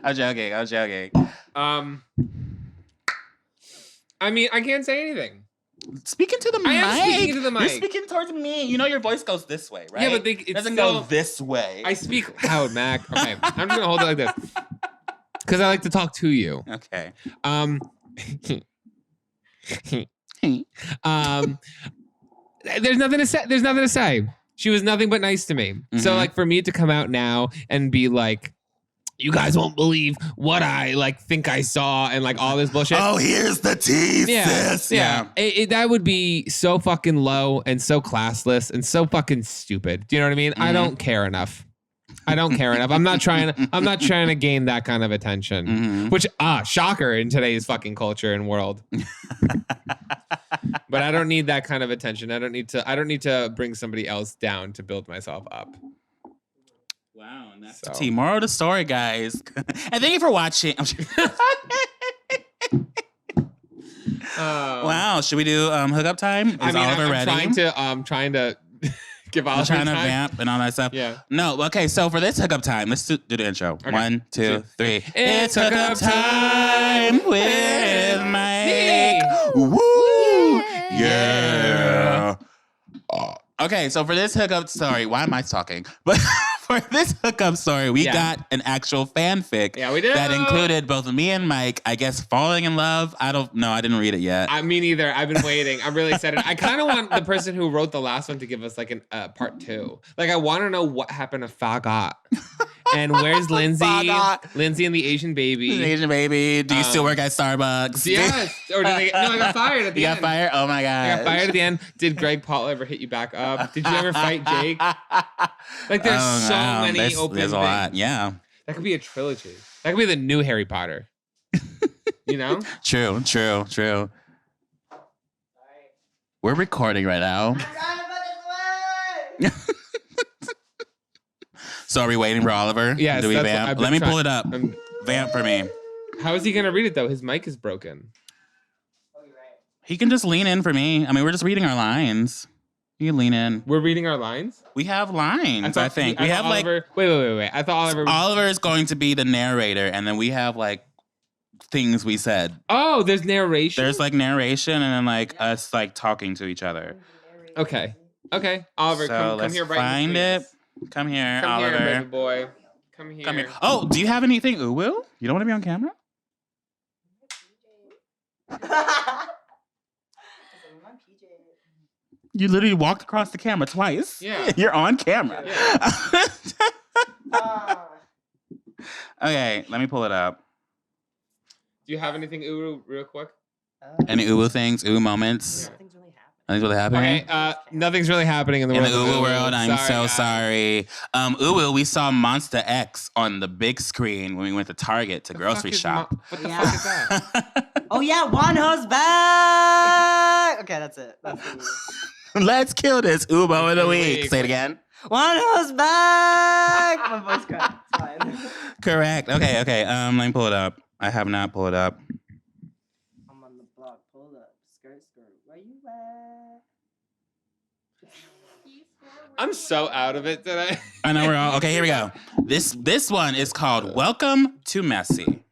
Speaker 1: I'm joking.
Speaker 2: I mean, I can't say anything.
Speaker 1: Speaking to the mic.
Speaker 2: I am speaking to the mic.
Speaker 1: You're speaking towards me. You know your voice goes this way, right?
Speaker 2: Yeah, but it
Speaker 1: doesn't go this way.
Speaker 2: I speak loud, Mac. Okay, I'm just gonna hold it like this because I like to talk to you.
Speaker 1: Okay.
Speaker 2: There's nothing to say. There's nothing to say. She was nothing but nice to me. Mm-hmm. So like for me to come out now and be like, you guys won't believe what I like think I saw and like all this bullshit.
Speaker 1: Oh, here's the tea, sis.
Speaker 2: Yeah. That would be so fucking low and so classless and so fucking stupid. Do you know what I mean? Mm-hmm. I don't care enough. I'm not trying to gain that kind of attention. Mm-hmm. Which shocker in today's fucking culture and world. But I don't need that kind of attention. I don't need to bring somebody else down to build myself up.
Speaker 1: Wow, and that's the tea. Moral of the story, guys. And thank you for watching. Wow, should we do hookup time? Oliver ready?
Speaker 2: I'm trying to give Oliver
Speaker 1: trying to vamp and all that stuff.
Speaker 2: Yeah.
Speaker 1: No, okay, so for this hookup time, let's do the intro. Okay. 1, 2, 3.
Speaker 2: It's hookup time
Speaker 1: with Mike. Woo! Yeah. Okay, so for this hookup story, why am I talking? But for this hookup story, we got an actual fanfic.
Speaker 2: Yeah, we did.
Speaker 1: That included both me and Mike, I guess, falling in love. I don't know. I didn't read it yet.
Speaker 2: Me neither. I've been waiting. I'm really excited. I kind of want the person who wrote the last one to give us like a part 2. Like, I want to know what happened to Fagot. And where's Lindsay? Lindsay and the Asian baby.
Speaker 1: The Asian baby. Do you still work at Starbucks?
Speaker 2: Yes. Or I got fired at the end.
Speaker 1: You got fired? Oh my God.
Speaker 2: I got fired at the end. Did Greg Paul ever hit you back up? Did you ever fight Jake? Like there's so many open
Speaker 1: There's a lot. Yeah.
Speaker 2: That could be a trilogy. That could be the new Harry Potter. You know?
Speaker 1: True. We're recording right now. So are we waiting for Oliver?
Speaker 2: Yes.
Speaker 1: Do we vamp? Let me pull it up. Vamp for me.
Speaker 2: How is he going to read it, though? His mic is broken.
Speaker 3: Oh, you're right.
Speaker 1: He can just lean in for me. I mean, we're just reading our lines. You can lean in.
Speaker 2: We're reading our lines?
Speaker 1: We have lines, I think. We have
Speaker 2: Oliver, like... Wait. I thought
Speaker 1: Oliver is going to be the narrator, and then we have, like, things we said.
Speaker 2: Oh, there's narration?
Speaker 1: There's, like, narration, and then, like, us, like, talking to each other.
Speaker 2: Okay. Oliver,
Speaker 1: so
Speaker 2: come here right
Speaker 1: find it. Come here, Oliver.
Speaker 2: Come here, baby boy. Come here.
Speaker 1: Oh, do you have anything, Will? You don't want to be on camera? You literally walked across the camera twice.
Speaker 2: Yeah.
Speaker 1: You're on camera.
Speaker 2: Yeah.
Speaker 1: Okay, let me pull it up.
Speaker 2: Do you have anything real quick?
Speaker 1: Any things, moments?
Speaker 3: Yeah.
Speaker 1: Nothing's really happening?
Speaker 2: Okay, nothing's really happening in the world.
Speaker 1: In the world, I'm so sorry. We saw Monster X on the big screen when we went to Target to grocery shop.
Speaker 2: What the fuck is that?
Speaker 3: Oh yeah, Wanho's back. Okay, that's it.
Speaker 1: Let's kill this Ubo of the week. Say it again.
Speaker 3: Wanho's back. My voice cracked. It's fine.
Speaker 1: Correct. Okay. Let me pull it up. I have not pulled it up.
Speaker 3: I'm on the block. Pull up. Skirt. Where you at?
Speaker 2: I'm so out of it today.
Speaker 1: I know we're all okay. Here we go. This one is called "Welcome to Messy."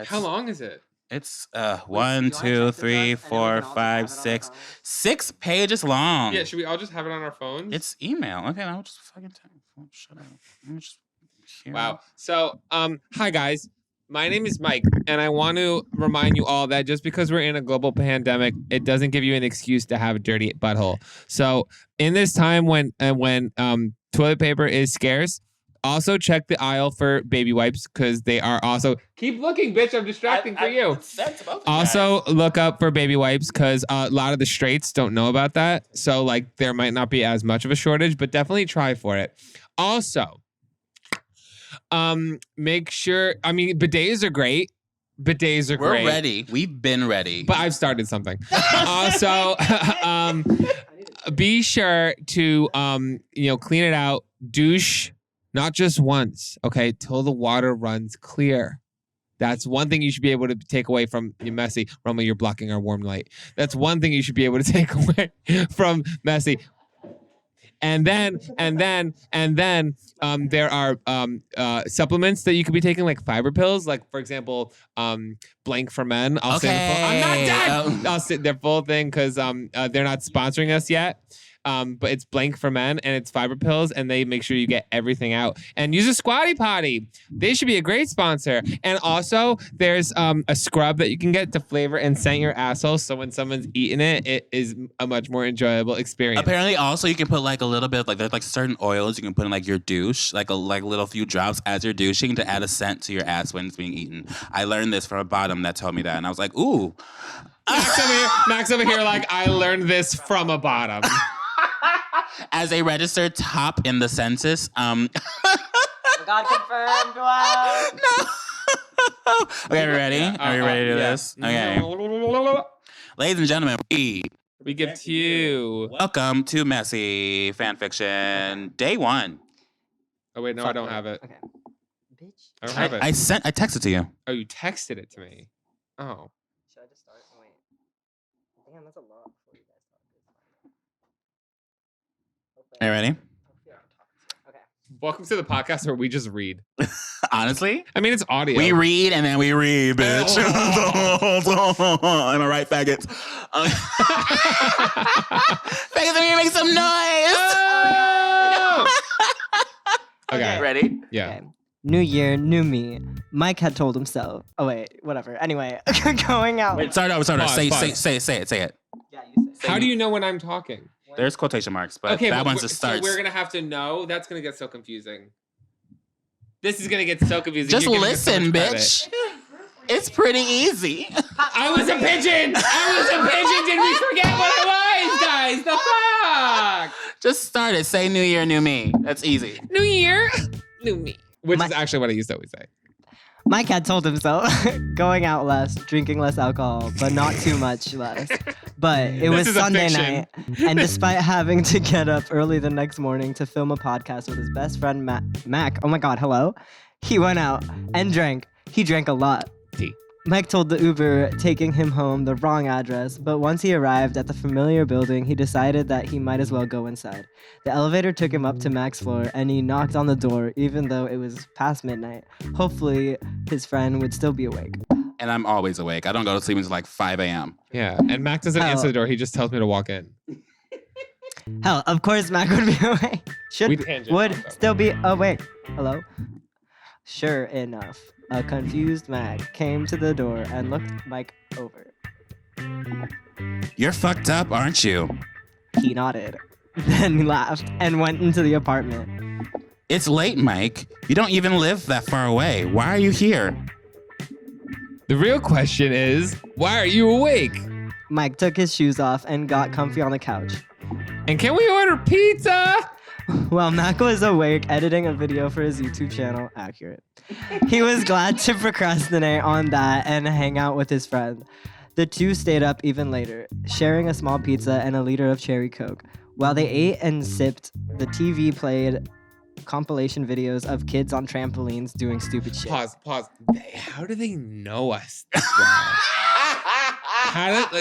Speaker 2: How long is it?
Speaker 1: It's 1, 2, 3, 4, 5, 6. 6 pages long.
Speaker 2: Yeah, should we all just have it on our phones?
Speaker 1: It's email. Okay, I'll just fucking shut up.
Speaker 2: Wow. So, hi guys. My name is Mike, and I want to remind you all that just because we're in a global pandemic, it doesn't give you an excuse to have a dirty butthole. So, in this time when toilet paper is scarce, also check the aisle for baby wipes because they are also. Keep looking, bitch! I'm distracting for you. Also, look up for baby wipes because a lot of the straights don't know about that. So, like, there might not be as much of a shortage, but definitely try for it. Also. Make sure. I mean, bidets are great.
Speaker 1: We're ready. We've been ready.
Speaker 2: But I've started something. Also, be sure to clean it out. Douche not just once, okay, till the water runs clear. That's one thing you should be able to take away from your Messy. Romo, you're blocking our warm light. That's one thing you should be able to take away from Messy. And then there are supplements that you could be taking, like fiber pills, like for example, Blank for Men. I'm not done. I'll say their full thing because they're not sponsoring us yet. But it's Blank for Men and it's fiber pills, and they make sure you get everything out. And use a Squatty Potty. They should be a great sponsor. And also, there's a scrub that you can get to flavor and scent your asshole. So when someone's eating it, it is a much more enjoyable experience.
Speaker 1: Apparently, also you can put like a little bit of there's like certain oils you can put in like your douche, like a little few drops as you're douching to add a scent to your ass when it's being eaten. I learned this from a bottom that told me that, and I was like, ooh.
Speaker 2: Max over here, like I learned this from a bottom.
Speaker 1: As a registered top in the census,
Speaker 3: God confirmed. Wow.
Speaker 1: No. Okay, are we ready? Are we ready to do this? Okay. Ladies and gentlemen, we
Speaker 2: give to you.
Speaker 1: Welcome to Messy Fanfiction, day 1.
Speaker 2: Oh wait, no, I don't have it.
Speaker 3: Okay. Bitch.
Speaker 2: I don't have it.
Speaker 1: I texted to you.
Speaker 2: Oh, you texted it to me. Oh.
Speaker 3: Should I just start? Oh, wait. Damn, that's a lot before you guys talk.
Speaker 1: Are you ready?
Speaker 3: Okay.
Speaker 2: Welcome to the podcast where we just read.
Speaker 1: Honestly?
Speaker 2: I mean, it's audio.
Speaker 1: We read and then we read, bitch. Am I right, faggots? Faggots, let me make some noise.
Speaker 2: Oh! Okay.
Speaker 1: Ready?
Speaker 2: Yeah.
Speaker 3: Okay. New year, new me. Mike had told himself. Oh, wait. Whatever. Anyway, going out.
Speaker 1: Wait, start over. Say it.
Speaker 3: Yeah, you say.
Speaker 2: How do you know when I'm talking?
Speaker 1: There's quotation marks, but that one's just starts.
Speaker 2: So we're gonna have to know. That's gonna get so confusing. This is gonna get so confusing.
Speaker 1: Just listen, bitch. It's pretty easy.
Speaker 2: I was a pigeon. Did we forget what I was, guys? The fuck?
Speaker 1: Just start it. Say New Year, new me. That's easy.
Speaker 2: New Year, new me. Which is actually what I used to always say.
Speaker 3: Mike had told himself going out less, drinking less alcohol, but not too much less. But it was Sunday night, and despite having to get up early the next morning to film a podcast with his best friend Mac, oh my God, hello, he went out and drank. He drank a lot. Mike told the Uber taking him home the wrong address, but once he arrived at the familiar building, he decided that he might as well go inside. The elevator took him up to Mac's floor, and he knocked on the door, even though it was past midnight. Hopefully, his friend would still be awake.
Speaker 1: And I'm always awake. I don't go to sleep until like 5 a.m.
Speaker 2: Yeah, and Mac doesn't answer the door. He just tells me to walk in.
Speaker 3: Hell, of course Mac would be awake. Would still be awake. Hello? Sure enough. A confused Mac came to the door and looked Mike over.
Speaker 1: You're fucked up, aren't you?
Speaker 3: He nodded, then laughed and went into the apartment.
Speaker 1: It's late, Mike. You don't even live that far away. Why are you here?
Speaker 2: The real question is, why are you awake?
Speaker 3: Mike took his shoes off and got comfy on the couch.
Speaker 2: And can we order pizza?
Speaker 3: While Mac was awake editing a video for his YouTube channel, accurate, he was glad to procrastinate on that and hang out with his friend. The two stayed up even later, sharing a small pizza and a liter of cherry Coke. While they ate and sipped, the TV played compilation videos of kids on trampolines doing stupid shit.
Speaker 2: Pause. How do they know us this well?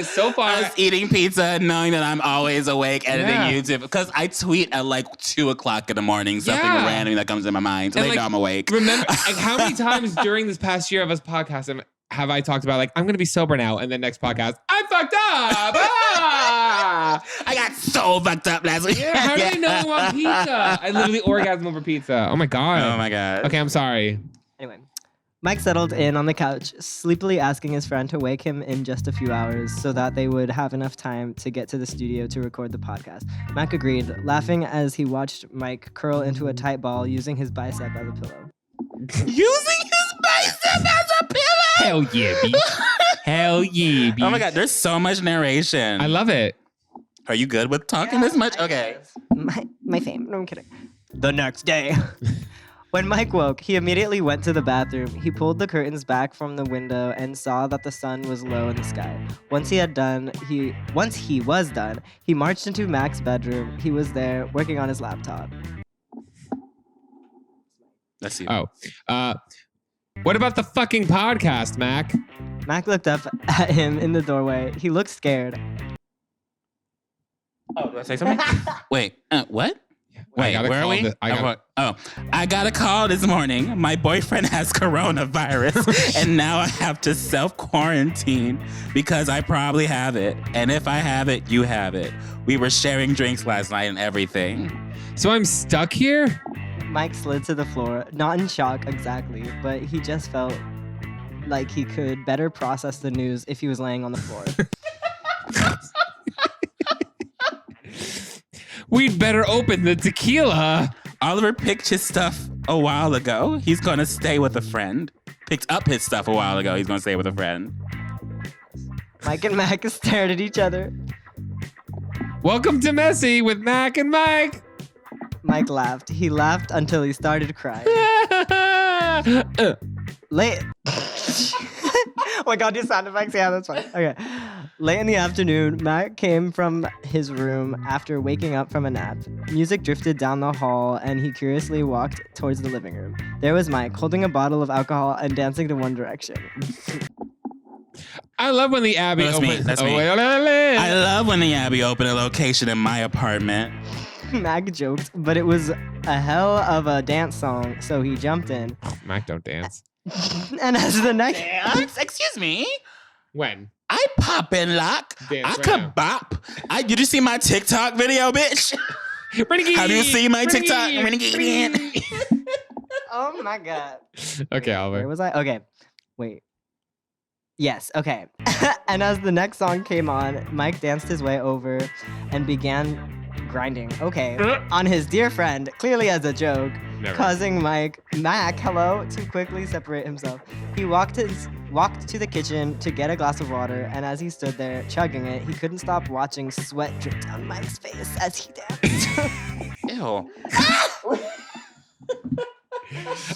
Speaker 2: So far,
Speaker 1: I was eating pizza, knowing that I'm always awake, editing YouTube, because I tweet at like 2:00 in the morning, something random that comes in my mind, so they know I'm awake.
Speaker 2: Remember, like, how many times during this past year of us podcasting have I talked about like I'm gonna be sober now, and then next podcast I'm fucked up.
Speaker 1: I got so fucked up last week.
Speaker 2: Yeah, how do they know I want pizza? I literally orgasm over pizza. Oh my god. Okay, I'm sorry.
Speaker 3: Anyway. Mike settled in on the couch, sleepily asking his friend to wake him in just a few hours so that they would have enough time to get to the studio to record the podcast. Mac agreed, laughing as he watched Mike curl into a tight ball using his bicep as a pillow.
Speaker 1: Using his bicep as a pillow?
Speaker 2: Hell yeah, B. Hell yeah, B.
Speaker 1: Oh my god, there's so much narration.
Speaker 2: I love it.
Speaker 1: Are you good with talking this much? Okay.
Speaker 3: My fame. No, I'm kidding. The next day. When Mike woke, he immediately went to the bathroom. He pulled the curtains back from the window and saw that the sun was low in the sky. Once he was done, he marched into Mac's bedroom. He was there working on his laptop.
Speaker 1: Let's see.
Speaker 2: Oh. What about the fucking podcast, Mac?
Speaker 3: Mac looked up at him in the doorway. He looked scared.
Speaker 1: Oh, do I say something? Wait, what? Wait, where are we? I got a call this morning. My boyfriend has coronavirus, and now I have to self-quarantine because I probably have it. And if I have it, you have it. We were sharing drinks last night and everything.
Speaker 2: So I'm stuck here?
Speaker 3: Mike slid to the floor, not in shock exactly, but he just felt like he could better process the news if he was laying on the floor.
Speaker 2: We'd better open the tequila.
Speaker 1: Oliver picked his stuff a while ago. He's going to stay with a friend. Picked up his stuff a while ago. He's going to stay with a friend.
Speaker 3: Mike and Mac stared at each other.
Speaker 2: Welcome to Messy with Mac and Mike.
Speaker 3: Mike laughed. He laughed until he started crying. Late. Oh my god, your sound effects. Yeah, that's fine. Okay. Late in the afternoon, Mac came from his room after waking up from a nap. Music drifted down the hall, and he curiously walked towards the living room. There was Mike, holding a bottle of alcohol and dancing to One Direction.
Speaker 2: I love when the Abbey opened.
Speaker 1: That's me. I love when the Abbey opened a location in my apartment.
Speaker 3: Mac joked, but it was a hell of a dance song, so he jumped in.
Speaker 2: Mac don't dance.
Speaker 3: And as the next...
Speaker 1: Excuse me?
Speaker 2: When?
Speaker 1: I pop and lock. I could bop. Did you see my TikTok video, bitch? Have you seen my TikTok?
Speaker 3: Oh my god.
Speaker 2: Okay, Oliver.
Speaker 3: Where was I? Okay. Wait. Yes, okay. And as the next song came on, Mike danced his way over and began grinding, on his dear friend, clearly as a joke, causing Mac, to quickly separate himself. He walked to the kitchen to get a glass of water, and as he stood there chugging it, he couldn't stop watching sweat drip down Mike's face as he danced.
Speaker 1: Ew.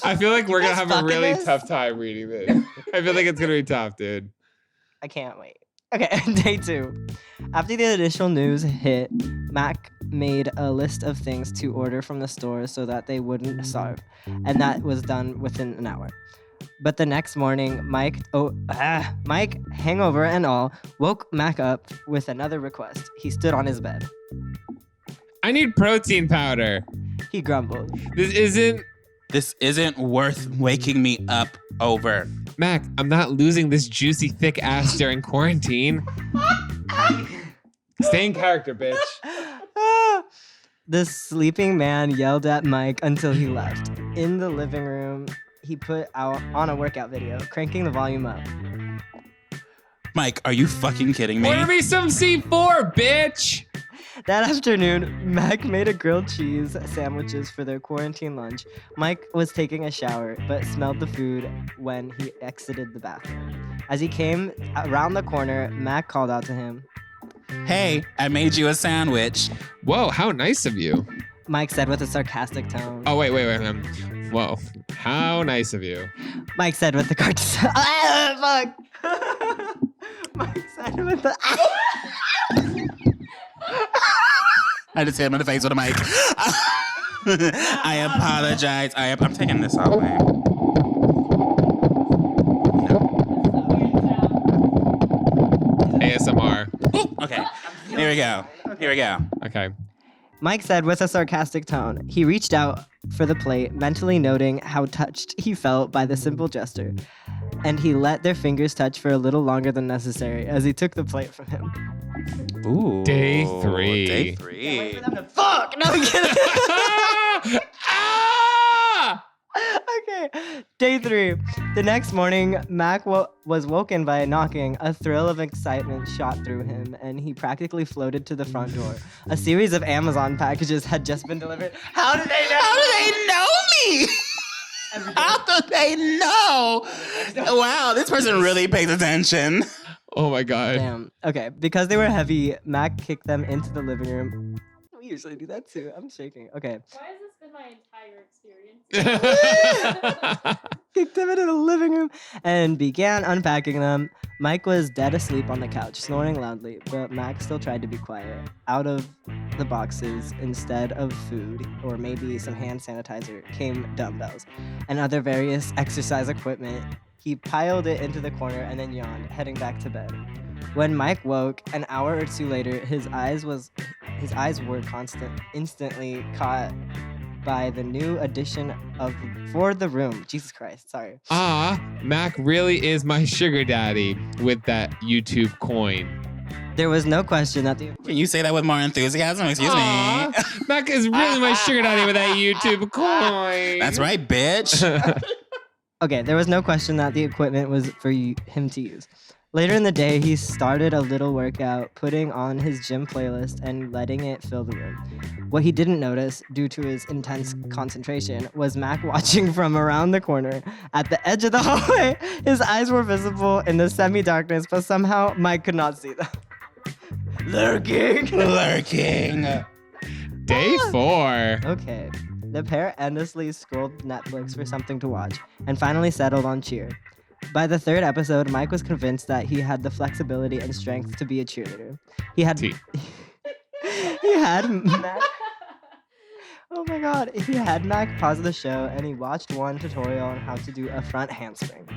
Speaker 2: I feel like we're going to have a really tough time reading this. I feel like it's going to be tough, dude.
Speaker 3: I can't wait. Okay, day 2. After the initial news hit, Mac made a list of things to order from the store so that they wouldn't starve, and that was done within an hour. But the next morning, Mike, hangover and all, woke Mac up with another request. He stood on his bed.
Speaker 2: I need protein powder.
Speaker 3: He grumbled.
Speaker 2: This isn't
Speaker 1: worth waking me up over.
Speaker 2: Mac, I'm not losing this juicy, thick ass during quarantine. Stay in character, bitch.
Speaker 3: The sleeping man yelled at Mike until he left. In the living room, he put out on a workout video, cranking the volume up.
Speaker 1: Mike, are you fucking kidding me?
Speaker 2: Order me some C4, bitch!
Speaker 3: That afternoon, Mac made a grilled cheese sandwiches for their quarantine lunch. Mike was taking a shower, but smelled the food when he exited the bathroom. As he came around the corner, Mac called out to him.
Speaker 1: Hey, I made you a sandwich.
Speaker 2: Whoa, how nice of you.
Speaker 3: Mike said with a sarcastic tone.
Speaker 2: Oh, wait. Whoa, how nice of you.
Speaker 3: Mike said with the fuck. Mike said with the.
Speaker 1: I just hit him in the face with a mic. I apologize. I'm taking this off, man.
Speaker 2: ASMR.
Speaker 1: Okay. Here we go.
Speaker 2: Okay.
Speaker 3: Mike said with a sarcastic tone. He reached out for the plate, mentally noting how touched he felt by the simple gesture. And he let their fingers touch for a little longer than necessary as he took the plate from him.
Speaker 1: Ooh.
Speaker 2: Day 3.
Speaker 1: Day 3.
Speaker 3: Fuck! No, I'm kidding.
Speaker 2: Ah!
Speaker 3: Okay. Day 3. The next morning, Mac was woken by a knocking. A thrill of excitement shot through him, and he practically floated to the front door. A series of Amazon packages had just been delivered. How did they know?
Speaker 1: How do they know me? How do they know? Wow, this person really pays attention.
Speaker 2: Oh my God.
Speaker 3: Damn. Okay. Because they were heavy, Mac kicked them into the living room. We usually do that too. I'm shaking. Okay.
Speaker 4: Why has this been my entire experience?
Speaker 3: Kicked them into the living room and began unpacking them. Mike was dead asleep on the couch, snoring loudly, but Mac still tried to be quiet. Out of the boxes, instead of food or maybe some hand sanitizer, came dumbbells and other various exercise equipment. He piled it into the corner and then yawned, heading back to bed. When Mike woke, an hour or two later, his eyes were instantly caught by the new addition of For the Room. Jesus Christ, sorry.
Speaker 2: Mac really is my sugar daddy with that YouTube coin.
Speaker 3: There was no question that the...
Speaker 1: Can you say that with more enthusiasm? Excuse me.
Speaker 2: Mac is really my sugar daddy with that YouTube coin.
Speaker 1: That's right, bitch.
Speaker 3: Okay, there was no question that the equipment was for him to use. Later in the day, he started a little workout, putting on his gym playlist and letting it fill the room. What he didn't notice, due to his intense concentration, was Mac watching from around the corner. At the edge of the hallway, his eyes were visible in the semi-darkness, but somehow Mike could not see them. Lurking.
Speaker 2: Day 4.
Speaker 3: Okay. The pair endlessly scrolled Netflix for something to watch, and finally settled on cheer. By the 3rd episode, Mike was convinced that he had the flexibility and strength to be a cheerleader. He had Mac. Oh my God! He had Mac pause the show, and he watched one tutorial on how to do a front handspring.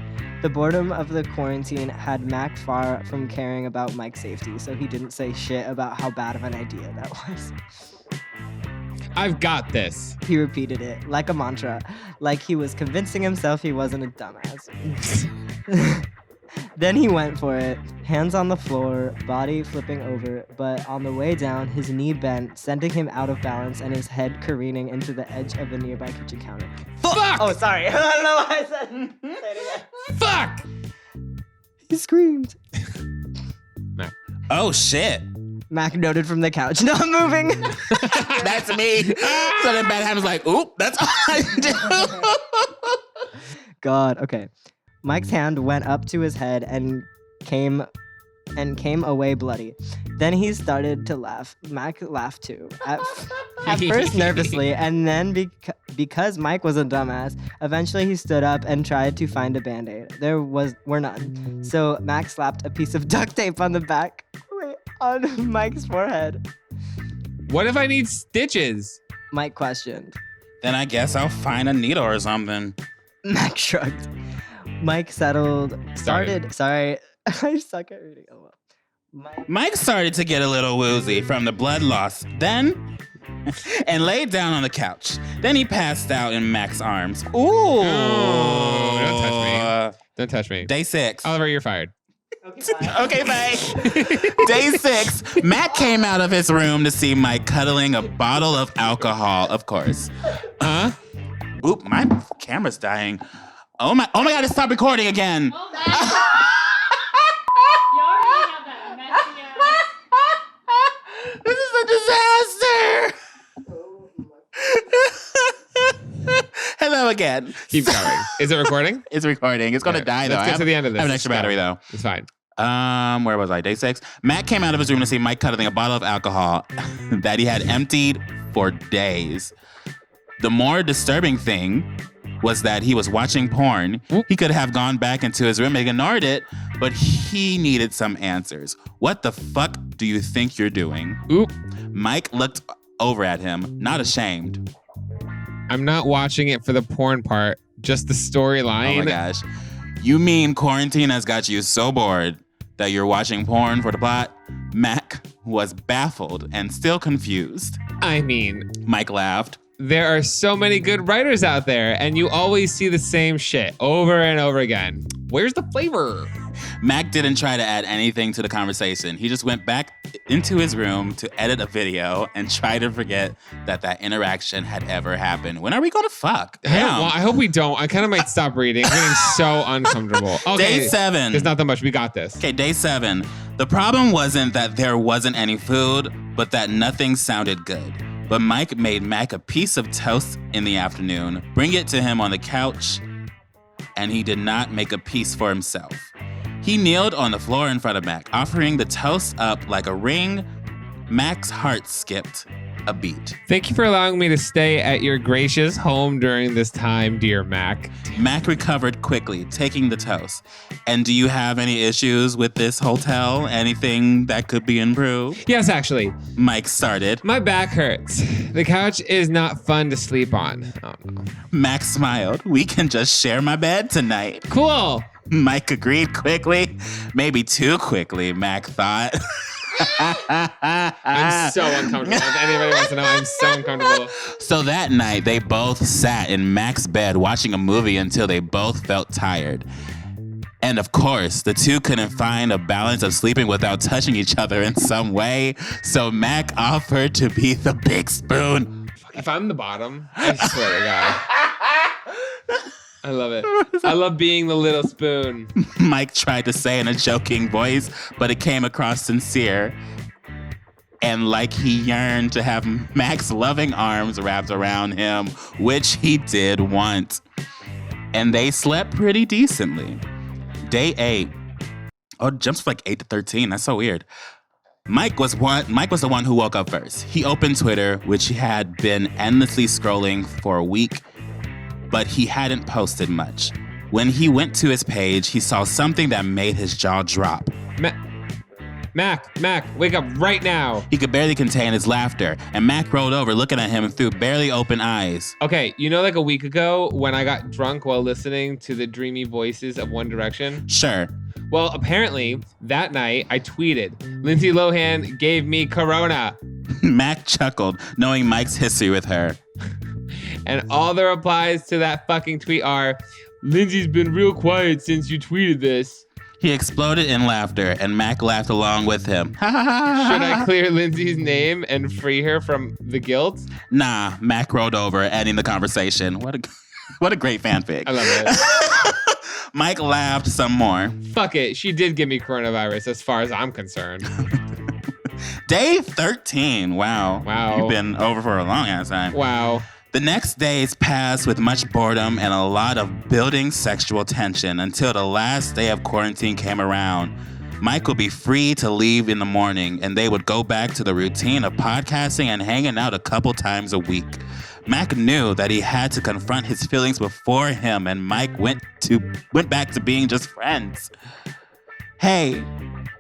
Speaker 3: The boredom of the quarantine had Mac far from caring about Mike's safety, so he didn't say shit about how bad of an idea that was.
Speaker 2: I've got this.
Speaker 3: He repeated it like a mantra, like he was convincing himself he wasn't a dumbass. Then he went for it, hands on the floor, body flipping over, but on the way down, his knee bent, sending him out of balance and his head careening into the edge of the nearby kitchen counter.
Speaker 2: Fuck!
Speaker 3: Oh, sorry. I don't know why I said it.
Speaker 2: Fuck!
Speaker 3: He screamed.
Speaker 2: No.
Speaker 1: Oh, shit.
Speaker 3: Mac noted from the couch. No, I'm moving.
Speaker 1: That's me. So then Bad Ham was like, oop, that's all I do.
Speaker 3: God, okay. Mike's hand went up to his head and came away bloody. Then he started to laugh. Mac laughed too. At first nervously, and then because Mike was a dumbass, eventually he stood up and tried to find a Band-Aid. There were none. So Mac slapped a piece of duct tape on the back on Mike's forehead.
Speaker 2: What if I need stitches?
Speaker 3: Mike questioned.
Speaker 1: Then I guess I'll find a needle or something.
Speaker 3: Mac shrugged. Mike started. Sorry, I suck at reading. Oh well.
Speaker 1: Mike started to get a little woozy from the blood loss. Then, and laid down on the couch. Then he passed out in Mac's arms. Ooh.
Speaker 2: Oh, don't touch me. Don't touch me.
Speaker 1: Day 6.
Speaker 2: Oliver, you're fired.
Speaker 1: Okay, bye. Day 6. Mac came out of his room to see Mike cuddling a bottle of alcohol, of course.
Speaker 2: Huh?
Speaker 1: Oop, my camera's dying. Oh my God, it stopped recording again.
Speaker 4: Oh my God. You already have that messy ass.
Speaker 1: This is a disaster. Hello again.
Speaker 2: Keep going. Is it recording?
Speaker 1: It's recording. It's going to die, though.
Speaker 2: Let's get to the end of this.
Speaker 1: I have an extra battery, though.
Speaker 2: It's fine.
Speaker 1: Where was I? Day 6. Matt came out of his room to see Mike cuddling a bottle of alcohol that he had emptied for days. The more disturbing thing was that he was watching porn. He could have gone back into his room and ignored it, but he needed some answers. What the fuck do you think you're doing?
Speaker 2: Oop.
Speaker 1: Mike looked over at him, not ashamed.
Speaker 2: I'm not watching it for the porn part, just the storyline.
Speaker 1: Oh my gosh. You mean quarantine has got you so bored that you're watching porn for the plot? Mac was baffled and still confused.
Speaker 2: I mean,
Speaker 1: Mike laughed.
Speaker 2: There are so many good writers out there, and you always see the same shit over and over again. Where's the flavor?
Speaker 1: Mac didn't try to add anything to the conversation. He just went back into his room to edit a video and try to forget that interaction had ever happened. When are we going to fuck?
Speaker 2: I hope we don't. I kind of might stop reading. I'm getting so uncomfortable. Okay,
Speaker 1: Day 7.
Speaker 2: There's not that much. We got this.
Speaker 1: Okay, day 7. The problem wasn't that there wasn't any food, but that nothing sounded good. But Mike made Mac a piece of toast in the afternoon, bring it to him on the couch, and he did not make a piece for himself. He kneeled on the floor in front of Mac, offering the toast up like a ring. Mac's heart skipped a beat.
Speaker 2: Thank you for allowing me to stay at your gracious home during this time, dear Mac.
Speaker 1: Mac recovered quickly, taking the toast. And do you have any issues with this hotel? Anything that could be improved?
Speaker 2: Yes, actually.
Speaker 1: Mike started.
Speaker 2: My back hurts. The couch is not fun to sleep on. Oh, no.
Speaker 1: Mac smiled. We can just share my bed tonight.
Speaker 2: Cool.
Speaker 1: Mike agreed quickly. Maybe too quickly, Mac thought.
Speaker 2: I'm so uncomfortable. If anybody wants to know, I'm so uncomfortable.
Speaker 1: So that night, they both sat in Mac's bed watching a movie until they both felt tired. And of course, the two couldn't find a balance of sleeping without touching each other in some way. So Mac offered to be the big spoon.
Speaker 2: If I'm the bottom, I swear to God. I love it. I love being the little spoon.
Speaker 1: Mike tried to say in a joking voice, but it came across sincere. And like he yearned to have Mac's loving arms wrapped around him, which he did want. And they slept pretty decently. Day 8. Oh, it jumps from like 8 to 13. That's so weird. Mike was the one who woke up first. He opened Twitter, which he had been endlessly scrolling for a week, but he hadn't posted much. When he went to his page, he saw something that made his jaw drop.
Speaker 2: Mac, wake up right now.
Speaker 1: He could barely contain his laughter, and Mac rolled over looking at him through barely open eyes.
Speaker 2: Okay, you know like a week ago when I got drunk while listening to the dreamy voices of One Direction?
Speaker 1: Sure.
Speaker 2: Well, apparently, that night I tweeted, Lindsay Lohan gave me corona.
Speaker 1: Mac chuckled, knowing Mike's history with her.
Speaker 2: And all the replies to that fucking tweet are, Lindsay's been real quiet since you tweeted this.
Speaker 1: He exploded in laughter, and Mac laughed along with him.
Speaker 2: Should I clear Lindsay's name and free her from the guilt?
Speaker 1: Nah, Mac rolled over, ending the conversation. What a great fanfic.
Speaker 2: I love it.
Speaker 1: Mike laughed some more.
Speaker 2: Fuck it, she did give me coronavirus as far as I'm concerned.
Speaker 1: Day 13. Wow. You've been over for a long ass time.
Speaker 2: Wow.
Speaker 1: The next days passed with much boredom and a lot of building sexual tension until the last day of quarantine came around. Mike would be free to leave in the morning, and they would go back to the routine of podcasting and hanging out a couple times a week. Mac knew that he had to confront his feelings before him, and Mike went back to being just friends. Hey,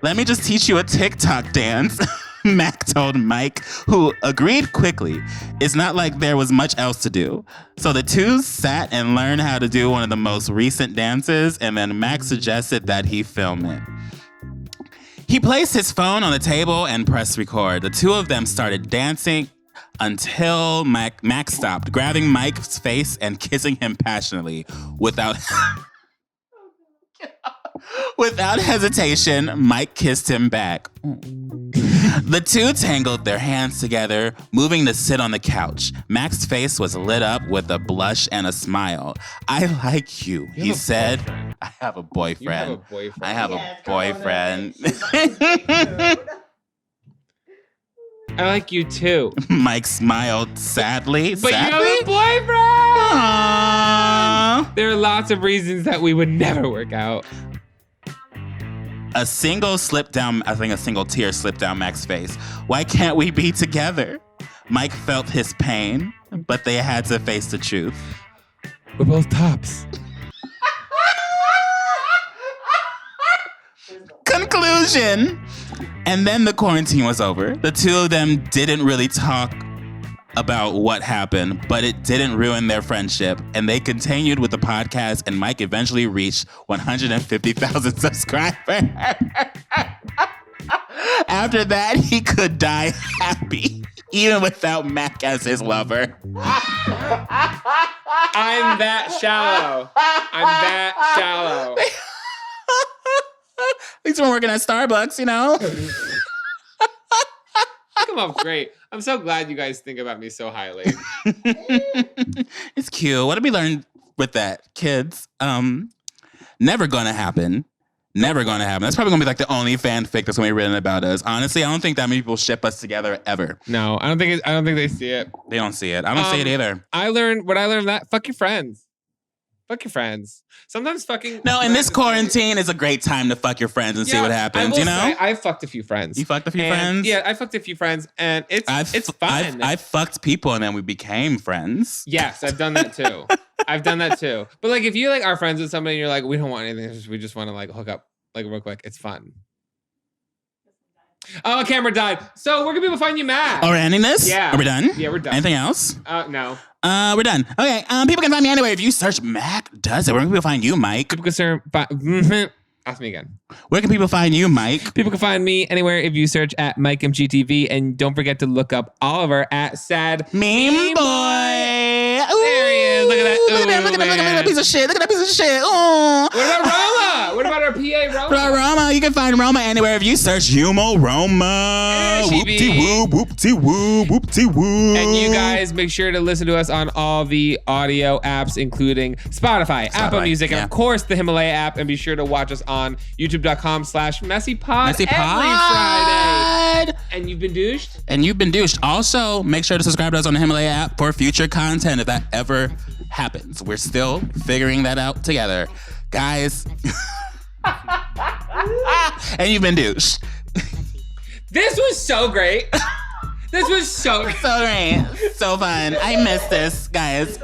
Speaker 1: let me just teach you a TikTok dance. Mac told Mike, who agreed quickly. It's not like there was much else to do. So the two sat and learned how to do one of the most recent dances, and then Mac suggested that he film it. He placed his phone on the table and pressed record. The two of them started dancing until Mac stopped, grabbing Mike's face and kissing him passionately. Without hesitation, Mike kissed him back. The two tangled their hands together, moving to sit on the couch. Mac's face was lit up with a blush and a smile. I like you, he said. I have a boyfriend. I have a boyfriend.
Speaker 2: I like you too.
Speaker 1: Mike smiled sadly.
Speaker 2: But you have a boyfriend! Aww. There are lots of reasons that we would never work out.
Speaker 1: A single tear slipped down Mac's face. Why can't we be together? Mike felt his pain, but they had to face the truth.
Speaker 2: We're both tops.
Speaker 1: Conclusion. And then the quarantine was over. The two of them didn't really talk about what happened, but it didn't ruin their friendship. And they continued with the podcast, and Mike eventually reached 150,000 subscribers. After that, he could die happy, even without Mac as his lover.
Speaker 2: I'm that shallow.
Speaker 1: At least we're working at Starbucks, you know?
Speaker 2: Come up great. I'm so glad you guys think about me so highly.
Speaker 1: It's cute. What did we learn with that? Kids, never gonna happen. Never gonna happen. That's probably gonna be like the only fanfic that's gonna be written about us. Honestly, I don't think that many people ship us together ever.
Speaker 2: No, I don't think they see it.
Speaker 1: They don't see it. I don't see it either.
Speaker 2: I learned that fuck your friends. Fuck your friends. Sometimes fucking...
Speaker 1: No, in this quarantine is a great time to fuck your friends and see what happens, you know?
Speaker 2: I fucked a few friends.
Speaker 1: You fucked a few friends?
Speaker 2: Yeah, I fucked a few friends, and it's fun.
Speaker 1: I've fucked people and then we became friends.
Speaker 2: Yes, I've done that too. But like, if you like are friends with somebody and you're like, we don't want anything, we just want to like hook up like real quick, it's fun. Oh, a camera died. So where can people find you, Matt?
Speaker 1: Oh, we're ending this?
Speaker 2: Yeah.
Speaker 1: Are we done?
Speaker 2: Yeah, we're done.
Speaker 1: Anything else?
Speaker 2: No.
Speaker 1: We're done. Okay, people can find me anywhere. If you search Mac Does It, where can people find you, Mike?
Speaker 2: People can ask me again.
Speaker 1: Where can people find you, Mike?
Speaker 2: People can find me anywhere if you search at Mike MGTV, and don't forget to look up Oliver at Sad
Speaker 1: Meme Boy. Ooh,
Speaker 2: there he is. Look at that.
Speaker 1: Look at that piece of shit. Look at that piece of shit. Ooh.
Speaker 2: What about Roma? What about our PA Roma?
Speaker 1: Roma, you can find Roma anywhere if you search Humo Roma. Whoop-de-woo, whoop-de-woo, whoop-de-woo.
Speaker 2: And you guys make sure to listen to us on all the audio apps, including Spotify, Apple Music, and of course the Himalaya app. And be sure to watch us on youtube.com/MessyPod every Friday. And you've been douched?
Speaker 1: Also, make sure to subscribe to us on the Himalaya app for future content if that ever happens. We're still figuring that out together. Guys. And you've been douched.
Speaker 2: This was so great. This was so
Speaker 1: great. So fun. I miss this, guys.